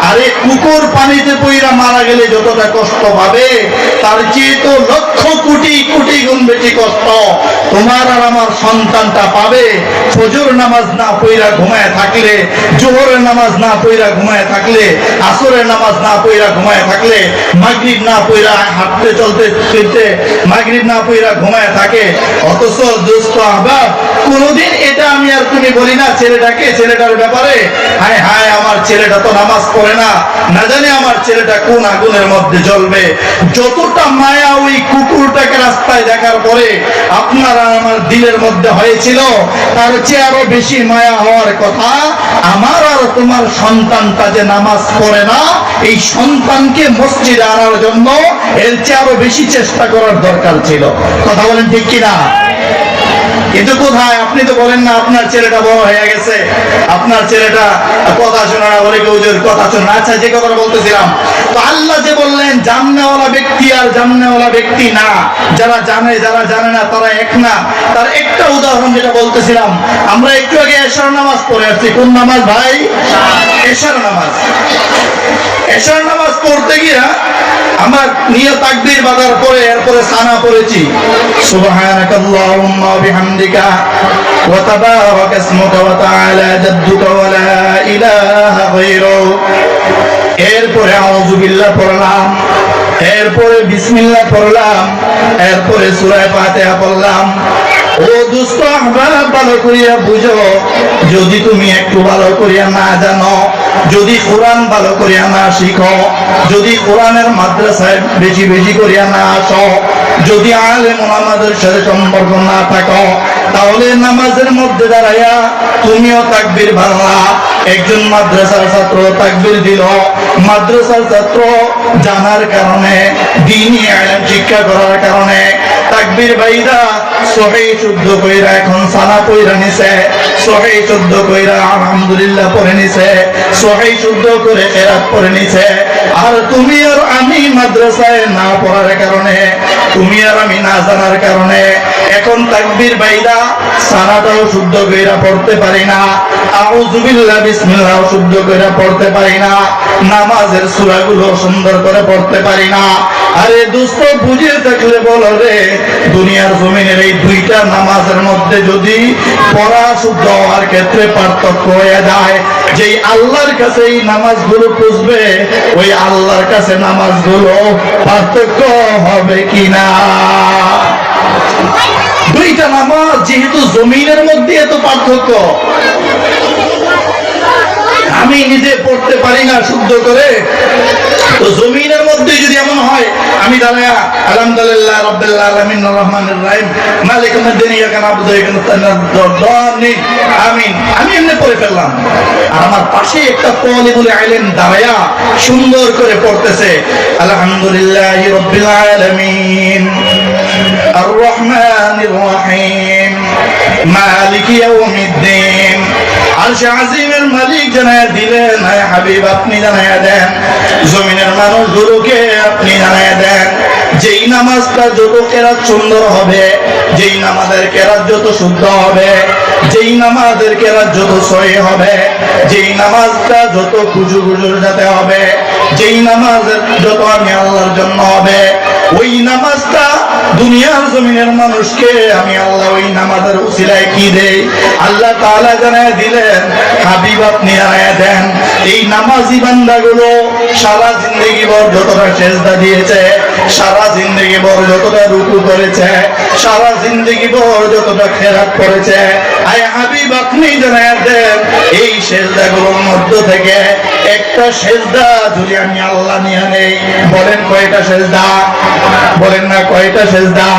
আরে কুকুর পানিতে পইরা মারা গেলে যতটা কষ্ট পাবে, তার চেয়ে তো লক্ষ কোটি কোটি গুণ বেশি কষ্ট তোমার আর আমার সন্তানটা পাবে ফজর নামাজ না পইরা ঘুমায় থাকলে, জোহরের নামাজ না পইরা ঘুমায় থাকলে, আসরের নামাজ না পইরা ঘুমায় থাকলে, মাগরিব না পইরা হাঁটতে চলতে ফিরতে মাগরিব না পইরা ঘুমায় থাকে। অথচ দোস্ত আহবাব, কোনদিন এটা আমি আর তুমি বলি না ছেলেটাকে, ছেলেটার ব্যাপারে, হায় হায় আমার ছেলেটা তো নামাজ পড়ে না, না জানি আমার ছেলেটা কোন আগুনের মধ্যে জ্বলবে। যতটা মায়া ওই কুকুরটাকে রাস্তায় দেখার পরে আপনার আর আমার দিলের মধ্যে হয়েছিল, তার চেয়ে আরো বেশি মায়া হওয়ার কথা আমার আর তোমার সন্তানটা যে নামাজ পড়ে না, এই সন্তানকে মসজিদে আনার জন্য এর চেয়ে আরো বেশি চেষ্টা করার দরকার ছিল। কথা বলেন ঠিক কিনা? কিন্তু কোথায়? আপনি তো বলেন না আপনার ছেলেটা বড় হয়ে গেছে, আপনার ছেলেটা কথা শোনা না, বলে কেউজোর কথা শোনা। আচ্ছা, যে কথাটা বলতেছিলাম, তো আল্লাহ যে বললেন জাননেওয়ালা ব্যক্তি আর জাননেওয়ালা ব্যক্তি না, যারা জানে যারা জানে না তারা এক না, তার একটা উদাহরণ যেটা বলতেছিলাম, আমরা একটু আগে এশার নামাজ পড়ে আসছি। কোন নামাজ ভাই? এশার নামাজ। এশার নামাজ পড়তে গিয়া আমরা নিয়ে তাকবীর বাঁধার পরে এরপরে সানা পড়েছি, সুবহানাকাল্লাহুম্মা ওয়া বিহামদিকা ওয়া তাবারাকা ইসমুকা ওয়া তাআলা জাদ্দুকা ওয়া লা ইলাহা গায়রুক। এরপরে আউযু বিল্লাহ পড়লাম, এরপরে বিসমিল্লাহ পড়লাম, এরপরে সূরা ফাতিহা পড়লাম। ও দোস্ত আহবাব, ভালো করিয়া বুঝো, যদি তুমি একটু ভালো করিয়া না জানো, যদি কোরআন ভালো করিয়া না শিখো, যদি কোরআনের মাদ্রাসায় বেশি বেশি করিয়া না আসো, যদি আলেম ওলামাদের সাথে সম্পর্ক না থাকো, তাহলে নামাজের মধ্যে দাঁড়াইয়া তুমিও তাকবীর বাংলা। একজন মাদ্রাসার ছাত্র তাকবীর দিল, মাদ্রাসার ছাত্র জানার কারণে, দ্বীনি ইলম শিক্ষা করার কারণে তাকবীর বাইদা সহিহ শুদ্ধ কইরা এখন সানা পয়রা নিছে, সহিহ শুদ্ধ কইরা আলহামদুলিল্লাহ পড়ে নিছে, সহিহ শুদ্ধ করে কিরাত পড়ে নিছে। আর তুমি আর আমি মাদ্রাসায় না পড়ার কারণে, তুমি আর আমি না জানার কারণে এখন তাকবীর বাইদা সানাটাও শুদ্ধ কইরা পড়তে পারি না, আউযু বিল্লাহ বিসমিল্লাহ শুদ্ধ কইরা পড়তে পারি না, নামাজের সূরাগুলো সুন্দর করে পড়তে পারি না। আরে দোস্ত, বুঝে থাকলে বলো রে, দুনিয়ার জমিনের এই দুইটা নামাজের মধ্যে যদি পড়া শুদ্ধ হওয়ার ক্ষেত্রে পার্থক্য হয়ে যায়, যেই আল্লাহর কাছে এই নামাজগুলো পুষবে, ওই আল্লাহর কাছে নামাজগুলো পার্থক্য হবে কিনা? দুইটা নামাজ যেহেতু জমিনের মধ্যে এত পার্থক্য, আমি নিজে পড়তে পারি না শুদ্ধ করে, তো জমিনের মধ্যে যদি এমন হয়, আমি দাঁড়ায়া আলহামদুলিল্লাহ রাব্বিল আলামিন আর রহমানির রহিম মালিকুল মুদ্দিন ইয়াকা নাবুদু ওয়া ইয়াকা নাস্তাইন আমিন, আমি এমনি পড়ে ফেললাম, আর আমার পাশে একটা তালিবুল ইলম দাঁড়ায়া সুন্দর করে পড়তেছে আলহামদুলিল্লাহি রাব্বিল আলামিন আর রহমানির রহিম মালিকি ইয়াউমিদ্দিন। আরশে আজিমের মালিক জানায়া দিলেন, হে হাবিব আপনি জানায়া দেন, জমিনের মানুষগুলোকে আপনি জানায়া দেন, যেই নামাজটা যত কেরাত সুন্দর হবে, যেই নামাজের কেরাত যত শুদ্ধ হবে, যেই নামাজের কেরাত যত সহি হবে, যেই নামাজটা যত খুজু খুজুর যাতে হবে, যেই নামাজের যত আমি আল্লাহর জন্য হবে, ওই নামাজটা দুনিয়ার জমিনের মানুষকে আমি আল্লাহ ওই নামাজের উসিলায় কি দেই? আল্লাহ তাআলা জানায় দিলেন, হাবিব আপনি জানায় দেন, এই নামাজি বান্দাগুলো সারা জিন্দেগি ভর যতটা সেজদা দিয়েছে, সারা জিন্দেগি ভর যতটা রুকু করেছে, সারা জিন্দেগি ভর যতটা খেরাত করেছে, আয় হাবিব আপনি জানায় দেন, এই সেজদাগুলোর মধ্য থেকে একটা সেজদা যদি আমি আল্লাহ নিয়ে নেই, বলেন কয়টা সেজদা? বলেন না কয়টা সেজদা?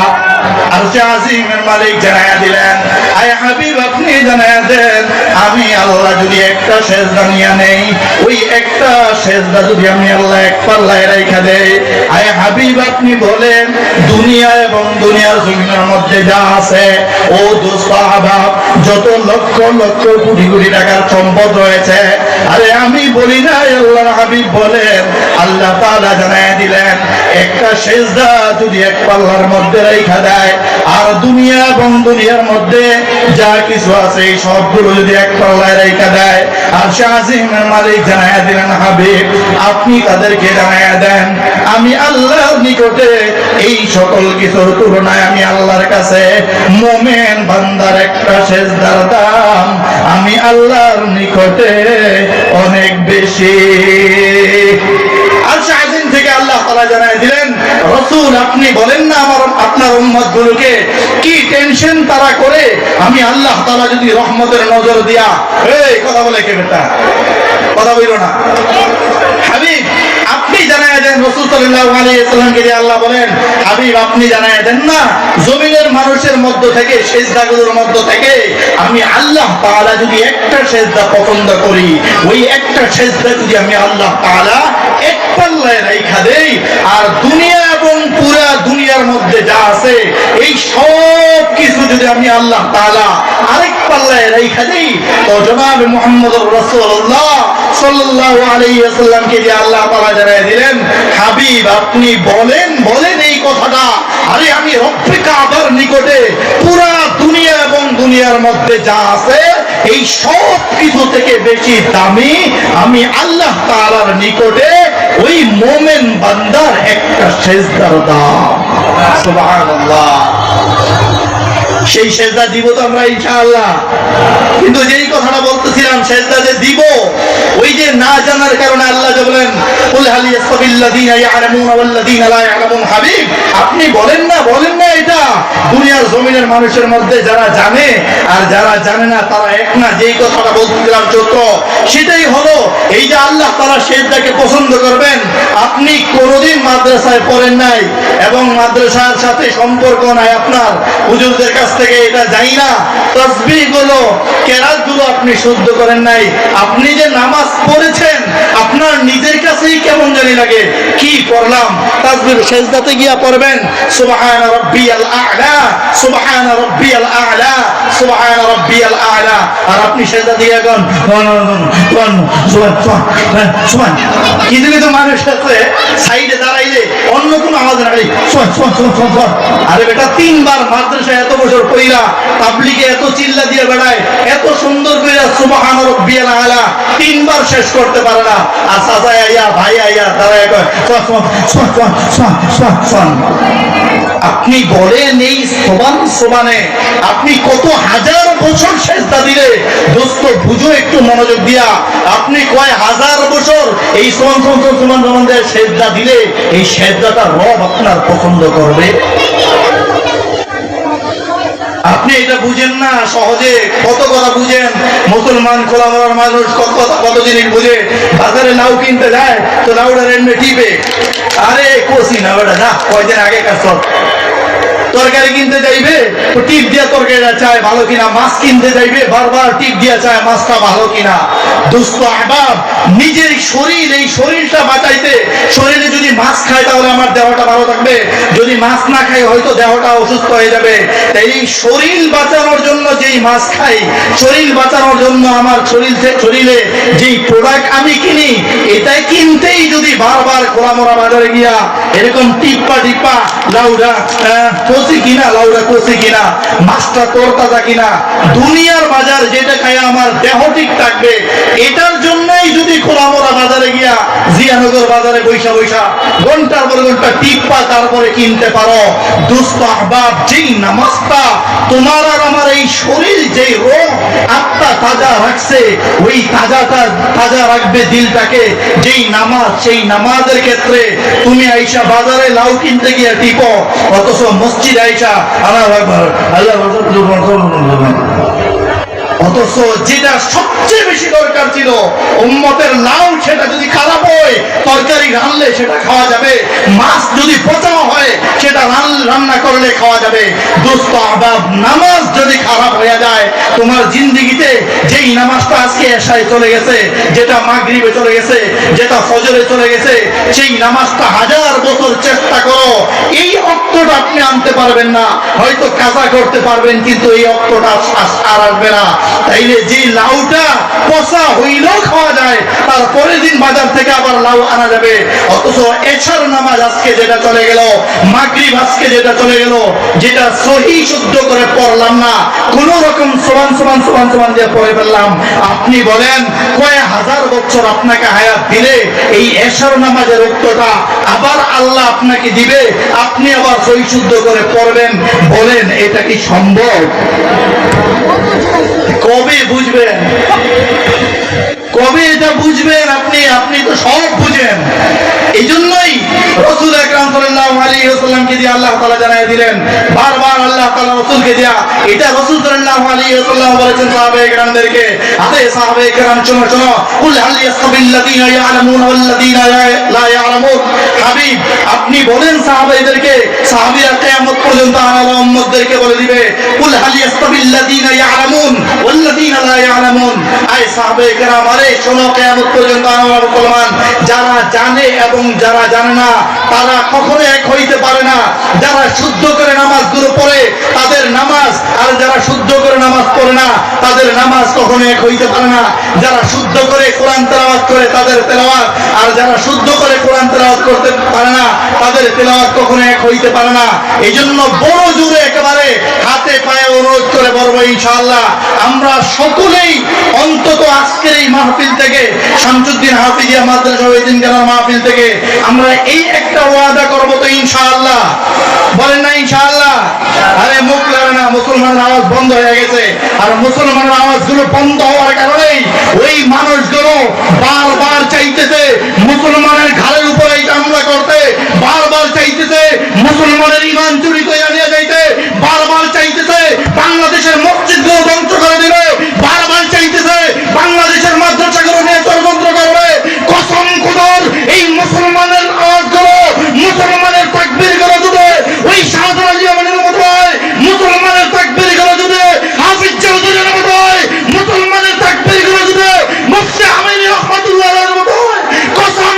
আরশে আজিমের মালিক জানায়া দিলেন, আয় হাবিব আপনি জানায়া দেন, আমি আল্লাহ যদি একটা সেজদা নিয়ে নেই, ওই একটা সেজদা যদি আমি আল্লাহ এক পাল্লায় রেখে দেই, আয় হাবিব আপনি বলেন, দুনিয়া এবং দুনিয়ার জমিনের মধ্যে যা আছে, ও দোস্ত আহবাব, যত লক্ষ লক্ষ কোটি কোটি টাকার সম্পদ রয়েছে, আরে আমি বলি না, আল্লাহর হাবিব বলেন, আল্লাহ তাআলা জানায়া দিলেন, একটা সেজদা যদি এক পাল্লার মধ্যে রেখে দেয়, আর দুনিয়া এবং দুনিয়ার মধ্যে যা কিছু আছে এই সবগুলো যদি এক পাল্লায় রেখে দেয়, আরশে আজিমের মালিক জানায়া দিলেন, হাবিব আপনি তাদেরকে জানায়া দেন, আমি আল্লাহর নিকটে এই সকল কিছুর তুলনায় আমি আল্লাহর কাছে মুমিন বান্দার একটা সেজদার দাম আমি আল্লাহর নিকটে অনেক বেশি। আরশে আজিম থেকে আল্লাহ তাআলা জানায় দিলেন, রাসূল আপনি বলেন না আমার আপনার উম্মতগুলোকে কি টেনশন তারা করে, আমি আল্লাহ তাআলা যদি রহমতের নজর দিয়া, এই কথা বলে কে বেটা, কথা বইল না, হাবিব আপনি জানায় দেন, রাসূল সাল্লাল্লাহু আলাইহি ওয়াসাল্লামকে দিয়ে আল্লাহ বলেন, হাবিব আপনি জানায় দেন না, জমিনের মানুষের মধ্য থেকে সেজদাগুলোর মধ্য থেকে আমি আল্লাহ তাআলা যদি একটা সেজদা পছন্দ করি, ওই একটা সেজদা যদি আমি আল্লাহ তাআলা এক পাল্লায় রাইখা দেই, আর দুনিয়া এবং পুরা দুনিয়ার মধ্যে যা আছে এই সব কিছু যদি আমি আল্লাহ তাআলা আরেক পাল্লায় রাইখা দেই, তো জনাবে মুহাম্মদুর রাসূলুল্লাহ সাল্লাল্লাহু আলাইহি ওয়াসাল্লামকে দিয়ে আল্লাহ তাআলা জানায় দিলেন, হাবিব আপনি বলেন বলেন এই কথাটা, আরে আমি রব্বে কাবার নিকটে পুরা দুনিয়া এবং দুনিয়ার মধ্যে যা আছে এই সব কিছু থেকে বেশি দামি আমি আল্লাহ তাআলার নিকটে ওই মুমিন বান্দার একটা সেজদার দাম। সুবহানাল্লাহ। সেই সেজদা দিব তো আমরা ইনশাআল্লাহ। কিন্তু যেই কথাটা বলতেছিলাম সেজদা যে দিব, ওই যে না জানার কারণে আল্লাহ যে বলেন কুল হাল ইয়াসতাবিল্লাযীনা ইয়ালামুনা ওয়াল্লাযীনা লা ইয়ালামুন। হাবিব আপনি বলেন না এটা দুনিয়ার জমিনের মানুষের মধ্যে যারা জানে আর যারা জানে না তারা এক না। যেই কথাটা বলতেছিলাম সত্য, সেটাই হলো এই যে আল্লাহ তাআলা সেজদাকে পছন্দ করবেন। আপনি কোনোদিন মাদ্রাসায় পড়েন নাই এবং মাদ্রাসার সাথে সম্পর্ক নাই আপনার, হুজুরদের কাছ থেকে এটা জানি না, তাসবিহ গুলো কেরাত গুলো আপনি শুদ্ধ করেন নাই। আপনি যে নামাজ পড়েছেন আপনার নিজের কাছেই কেমন জানি লাগে, কি পড়লাম, তাসবিহ সেজদাতে গিয়া পড়বেন সুবহান রাব্বিয়াল আ'লা, সুবহান রাব্বিয়াল আ'লা, সুবহান রাব্বিয়াল আ'লা, আর আপনি সেজদা দিয়ে গন সুবহান। কিছু কিছু মানুষ আছে সাইডে দাঁড়াইলে অন্য কোনো আওয়াজ রাখে সুবহান। আরে বেটা, 3 বার মাদ্রাসায় এত বছর পড়া, তাবলীগে এত চিল্লা দিয়ে বেড়ায়, এত সুন্দর করে সুবহান রাব্বিয়াল আ'লা 3 বার শেষ করতে পারে না, আর সাজায় আইয়া ভাই আইয়া দাঁড়ায় কয় সুবহান। আপনি বলেন এই সোবানে আপনি কত হাজার বছর সেজদা দিলে, দোস্ত বুঝো একটু মনোযোগ দিয়া, আপনি কয় হাজার বছর এই সোবান দিয়ে সেজদা দিলে এই সেজদাটা রব আপনার পছন্দ করবে? আপনি এটা বুঝেন না সহজে, কত কথা বুঝেন। মুসলমান খোলামোলার মানুষ কত জিনিস বুঝে। বাজারে লাউ কিনতে যায় তো লাউটা রেন্ডে টিপে, আরে কষি না বেটা না, কয়দিন আগে কাজ। তরকারি কিনতে যাইবে তো টিপ দিয়া তরকারিটা চায় ভালো কিনা, মাছ কিনতে যাইবে বারবার টিপ দিয়া চায় মাছটা ভালো কিনা। দোস্ত আহবাব, নিজের শরীর, এই শরীরটা বাঁচাইতে, শরীরে যদি মাছ খায় তাহলে আমার দেহটা ভালো থাকবে, যদি মাছ না খাই হয়তো দেহটা অসুস্থ হয়ে যাবে। তাই এই শরীর বাঁচানোর জন্য যেই মাছ খাই, শরীর বাঁচানোর জন্য আমার শরীরে যেই প্রোডাক্ট আমি কিনি, এটাই কিনতেই যদি বারবার খোলামোড়া বাজারে গিয়া এরকম টিপ্পা লাউডা কষি কিনা, লাউডা কষি কিনা, মাছটা তরতাজা কিনা, দুনিয়ার বাজার যেটা খাই আমার দেহ ঠিক থাকবে, এটার জন্যই যদি খোলামোড়া বাজারে গিয়া জিয়ানগর বাজারে বৈশা ঘন্টার পর ঘন্টা টিপ্পা তারপরে কিনতে পারো। দুস্থ আহবাব, যেই নামাজটা তোমার আর আমার এই শরীর, যেই রোগ আত্মা তাজা রাখছে, ওই তাজা রাখবে দিলটাকে, যেই নামাজ, সেই নামাজের ক্ষেত্রে তুমি আইসা বাজারে লাউ কিনতে গিয়া টিপো, অথচ মসজিদ আইসা অথচ যেটা সবচেয়ে বেশি দরকার ছিল উম্মতের লাউ, সেটা যদি খারাপ হয় তরকারি রান্নলে সেটা খাওয়া যাবে, মাছ যদি পচা হয় সেটা রান্না করলে খাওয়া যাবে। দোস্ত আহবাব, নামাজ যদি খারাপ হয়ে যায় তোমার জিন্দেগিতে, যেই নামাজটা আজকে এশায় চলে গেছে, যেটা মাগরিবে চলে গেছে, যেটা ফজরে চলে গেছে, সেই নামাজটা 1000 বছর চেষ্টা করো, এই অক্তটা আপনি আনতে পারবেন না। হয়তো কাজা করতে পারবেন কিন্তু এই অক্তটা আর আসবে না। তাইলে যে লাউটা পচা হইলেও খাওয়া যায়, তার পরের দিন বাজার থেকে আবার লাউ আনা যাবে। অথচ এশার নামাজ আজকে যেটা চলে গেল, মাগরিব আজকে যেটা চলে গেল, যেটা সহি শুদ্ধ করে পড়লাম না, কোন রকম সমান দিয়ে পড়ে ফেললাম। আপনি বলেন কয় হাজার বছর আপনাকে হায়াত দিলে এই এশার নামাজের উত্তরটা আবার আল্লাহ আপনাকে দিবে, আপনি আবার সহি শুদ্ধ করে পড়বেন? বলেন এটা কি সম্ভব? কবে বুঝবেন? কবে এটা বুঝবেন? আপনি তো সব বুঝেন। এই জন্যই রাসূল আকরাম সাল্লাল্লাহু আলাইহি ওয়াসাল্লামকে দিয়ে আল্লাহ তাআলা জানায় দিলেন, বারবার আল্লাহ তাআলা রাসূলকে দিয়া, এটা রাসূল সাল্লাল্লাহু আলাইহি ওয়াসাল্লাম বলেছেন সাহাবায়ে কেরামদেরকে, আরে সাহাবায়ে কেরাম শোনো, কুল হাল ইয়াসতাবিল্লাযীনা ইয়ালামুনা ওয়াল্লাযীনা লা ইয়ালামুন। হাবিব আপনি বলেন সাহাবায়েদেরকে, সাহাবীরা কিয়ামত পর্যন্ত আমার উম্মতদেরকে বলে দিবে, কুল হাল ইয়াসতাবিল্লাযীনা ইয়ালামুন ওয়াল্লাযীনা লা ইয়ালামুন। আয় সাহাবায়ে কেরাম, আরে শোনো, কিয়ামত পর্যন্ত আমার মুসলমান, যারা জানে এবং যারা জানে না তারা কখনো এক হইতে পারে না। যারা শুদ্ধ করে নামাজগুলো পড়ে তাদের নামাজ, আর যারা শুদ্ধ করে নামাজ পড়ে না তাদের নামাজ কখনো এক হইতে পারে না। যারা শুদ্ধ করে কোরআন তেলাওয়াত করে তাদের তেলাওয়াত, আর যারা শুদ্ধ করে কোরআন তেলাওয়াত করতে পারে না তাদের তেলাওয়াত কখনো এক হইতে পারে না। এই জন্য বড় জোরে একেবারে হাতে পায়ে অনুরোধ করে বলবো, ইনশাআল্লাহ আমরা সকলেই অন্তত আজকের এই মাহফিল থেকে, শামসুদ্দিন হাফিজিয়া মাদ্রাসা ওয়াইদিনখানার মাহফিল থেকে আমরা এই একটা ওয়াদা করবো তো ইনশাআল্লাহ। বলেন না ইনশাআল্লাহ? আরে মুখ লাগে না, মুসলমানের আওয়াজ বন্ধ হয়ে গেছে। আর মুসলমানের আওয়াজগুলো বন্ধ হওয়ার কারণেই ওই মানুষগুলো বারবার চাইতেছে মুসলমানের ঘাড়ের উপরে হামলা করতে, বারবার চাইতেছে মুসলমানের ঈমান চুরি করে নিয়ে যাইতে, বারবার চাইতেছে বাংলাদেশের মসজিদগুলো ধ্বংস করে দিবে, বারবার চাইতেছে বাংলাদেশের মাদ্রাসাগুলো নিয়ে ষড়যন্ত্র করবে। কসম খোদার এই মুসলমানের আওয়াজগুলো, মুসলমানের তাকবীরগুলো যদি ওই শাহজালাল ইয়ামানের মতো হয়, মুসলমানের তাকবীরগুলো যদি হাফিজ চৌধুরীর মতো হয়, মুসলমানের তাকবীরগুলো যদি মুফতি আমিনী রহমাতুল্লাহর মতো হয়, কসম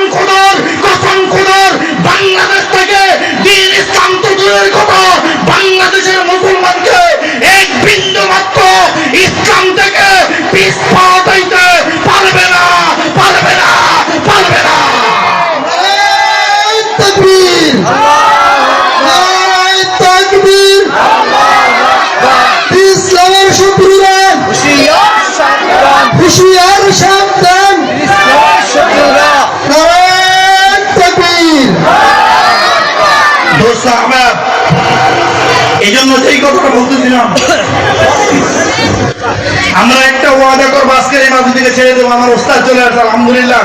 খোদার বাংলাদেশ থেকে দ্বীন ইসলাম তো দূরের কথা, বাংলাদেশের মুসলমানকে এক বিন্দু মাত্র ইসলাম থেকে পিছ পাওয়াইতে পারবে না, পারবে না, পারবে না। তাকবীর, তাকবীর, ইসলামের শত্রুরা হুঁশিয়ার সাবধান, এই জন্য এই কথাটা বলতেছিলাম, আমরা একটা ওয়াদা করবো আজকের এই মাঝে থেকে ছেড়ে দেবো। আমার ওস্তাদ চলে আসে আলহামদুলিল্লাহ,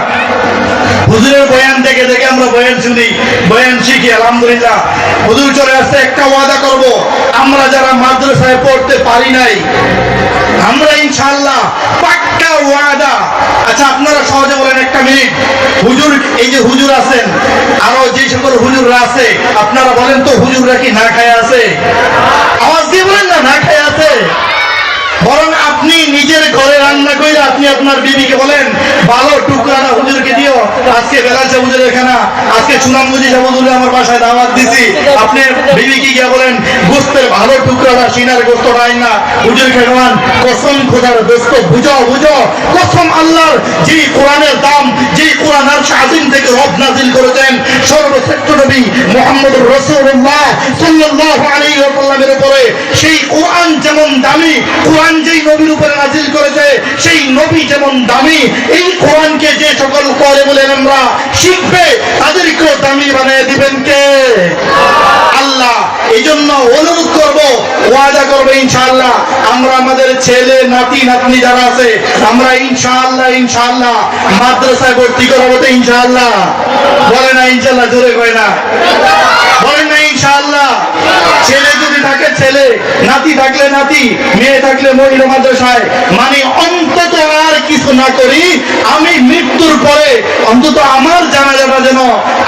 হুজুরের বয়ান দেখে দেখে আমরা বয়ান শুনি, বয়ান শিখি আলহামদুলিল্লাহ। হুজুর চলে আসছে, একটা ওয়াদা করব, আমরা যারা মাদ্রাসায় পড়তে পারি নাই আমরা ইনশাআল্লাহ পাক্কা ওয়াদা। আচ্ছা আপনারা সহজে বলেন একটা মিনিট, হুজুর এই যে হুজুর আছেন আরো যে সকল হুজুররা আছে আপনারা বলেন তো হুজুররা কি না খায় আছে? আওয়াজ দিয়ে বলেন না, না খায় আছে। বরং আপনি নিজের ঘরে রান্না করে আপনি আপনার বিবিকে বলেন ভালো টুকরাটা হুজুরকে দিও, আজকে বেলাল সাহেব হুজুরের খানা, আজকে সুনামগঞ্জি সাহেব হুজুরে আমার বাসায় দাওয়াত দিছি, আপনি বিবিকে গিয়ে বলেন গোস্তের ভালো টুকরাটা সিনার গোস্ত রাই না হুজুরকে খাওয়ান। কসম খোদার দোস্ত, বুঝো বুঝো, কসম আল্লাহর, যে কোরআনের দাম, যে কোরআন আরশ আজিম থেকে রব নাজিল করেছেন সর্বশ্রেষ্ঠ নবী মুহাম্মদুর রাসূলুল্লাহ সাল্লাল্লাহু আলাইহি ওয়াসাল্লামের উপরে, সেই কোরআন যেমন দামি, কোরআন যেই নবীর উপরে নাজিল করেছে সেই নবী যেমন দামি, এই কোরআনকে যে সকল করে বলেন আমরা শিখবে তাদেরকেও দামি বানিয়ে দিবেন কে? আল্লাহ। এই জন্য অনুরোধ করব, ওয়াদা করবো ইনশাআল্লাহ আমরা আমাদের ছেলে নাতি নাতনি যারা আছে আমরা ইনশাআল্লাহ ইনশাআল্লাহ মাদ্রাসায় ভর্তি করাবো তো ইনশাআল্লাহ। বলে না ইনশাআল্লাহ, জোরে কয় না, বলেন না ইনশাআল্লাহ। ছেলে যদি থাকে ছেলে, নাতি থাকলে নাতি, মেয়ে থাকলে মহিলা মাদ্রাসায়, মানে অন্তত আর কিছু না করি, আমি মৃত্যুর পরে অন্তত আমার জানাজাটা যেন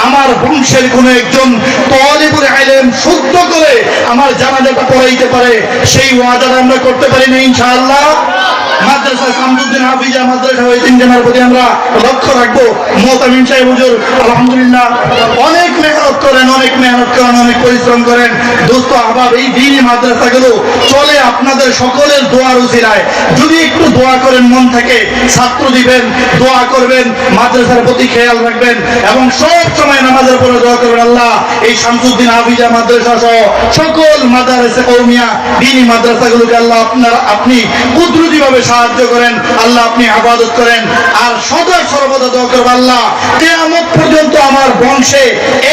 আমার বংশের কোন একজন তালিবুল ইলম শুদ্ধ করে আমার জানাজাটা পড়াইতে পারে, সেই ওয়াদাটা আমরা করতে পারি না ইনশাআল্লাহ। মাদ্রাসা শামসুদ্দিন হাফিজা মাদ্রাসা ওই তিনজনের প্রতি আমরা লক্ষ্য রাখবো। মোহতামিম সাহেব হুজুর আলহামদুলিল্লাহ অনেক মেহনত করেন, অনেক মেহনত করেন, অনেক পরিশ্রম করেন। দোস্ত আবার এই দ্বীনি মাদ্রাসাগুলো চলে আপনাদের সকলের দোয়ার উসিলায়। যদি একটু দোয়া করেন মন থেকে, ছাত্র দিবেন, দোয়া করবেন, মাদ্রাসার প্রতি খেয়াল রাখবেন এবং সব সময় নামাজের পরে দোয়া করবেন আল্লাহ এই শামসুদ্দিন হাফিজা মাদ্রাসা সহ সকল মাদ্রাসা কওমিয়া দ্বীনি মাদ্রাসাগুলোকে আল্লাহ আপনি কুদরতিভাবে সাহায্য করেন, আল্লাহ আপনি ইবাদত করেন। আর সদা সর্বদা দোয়া করবেন আল্লাহ কিয়ামত পর্যন্ত আমার বংশে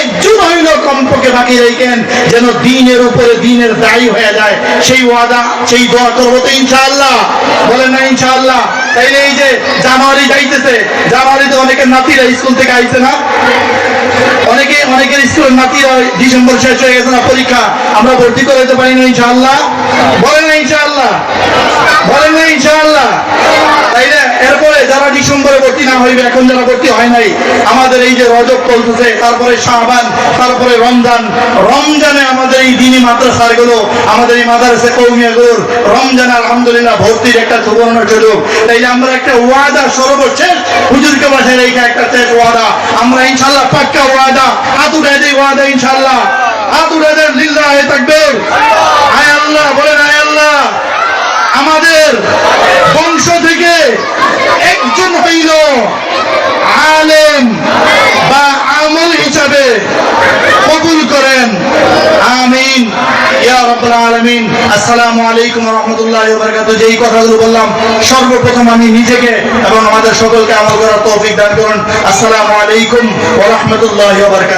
একজন হইল কমপক্ষে বাকি রেখেন যেন দ্বীনের উপরে দ্বীনের দায়ী হয়ে যায়, সেই ওয়াদা সেই দোয়া করবো তো ইনশাআল্লাহ। বলেন না ইনশাআল্লাহ। তাইলে এই যে জানুয়ারি যাইতেছে, জানুয়ারিতে অনেকের নাতিরা স্কুল থেকে আইছে না, অনেকের স্কুলের নাতিরা ডিসেম্বর শেষ হয়ে গেছে না পরীক্ষা, আমরা ভর্তি করাইতে পারি না ইনশাআল্লাহ। বলেন না ইনশাআল্লাহ, বলেন না ইনশাআল্লাহ। তাইলে এরপরে যারা ডিসেম্বরে ভর্তি না হইবে, এখন যারা ভর্তি হয় নাই, আমাদের এই যে রজব চলতেছে, তারপরে শাবান, তারপরে রমজান, রমজানে আমাদের এই দ্বীনি মাদ্রাসাগুলো, আমাদের এই মাদ্রাসা কওমিয়াগুলোর রমজান আলহামদুলিল্লাহ ভর্তির একটা সুবর্ণ সুযোগ। তাইলে আমরা একটা ওয়াদা সর্বশেষ হুজুরকে বাসায় রেখে একটা শেষ ওয়াদা আমরা ইনশাআল্লাহ পাক্কা ওয়াদা, হাত উঠাই দেই ওয়াদা ইনশাআল্লাহ, হাত উঠাই দেন, লিল্লাহি তাকবীর। আয় আল্লাহ, বলেন আয় আল্লাহ আমাদের বংশ থেকে একজন হইল আলেম বা আমল হিসাবে কবুল করেন, আমিন ইয়া রাব্বুল আলামিন। আসসালামু আলাইকুম ওয়া রাহমাতুল্লাহি ওয়া বারাকাতুহু। যেই কথাগুলো বললাম সর্বপ্রথম আমি নিজেকে এবং আমাদের সকলকে আমল করার তৌফিক দান করুন। আসসালামু আলাইকুম ওয়া রাহমাতুল্লাহি ওয়া বারাকাতুহু।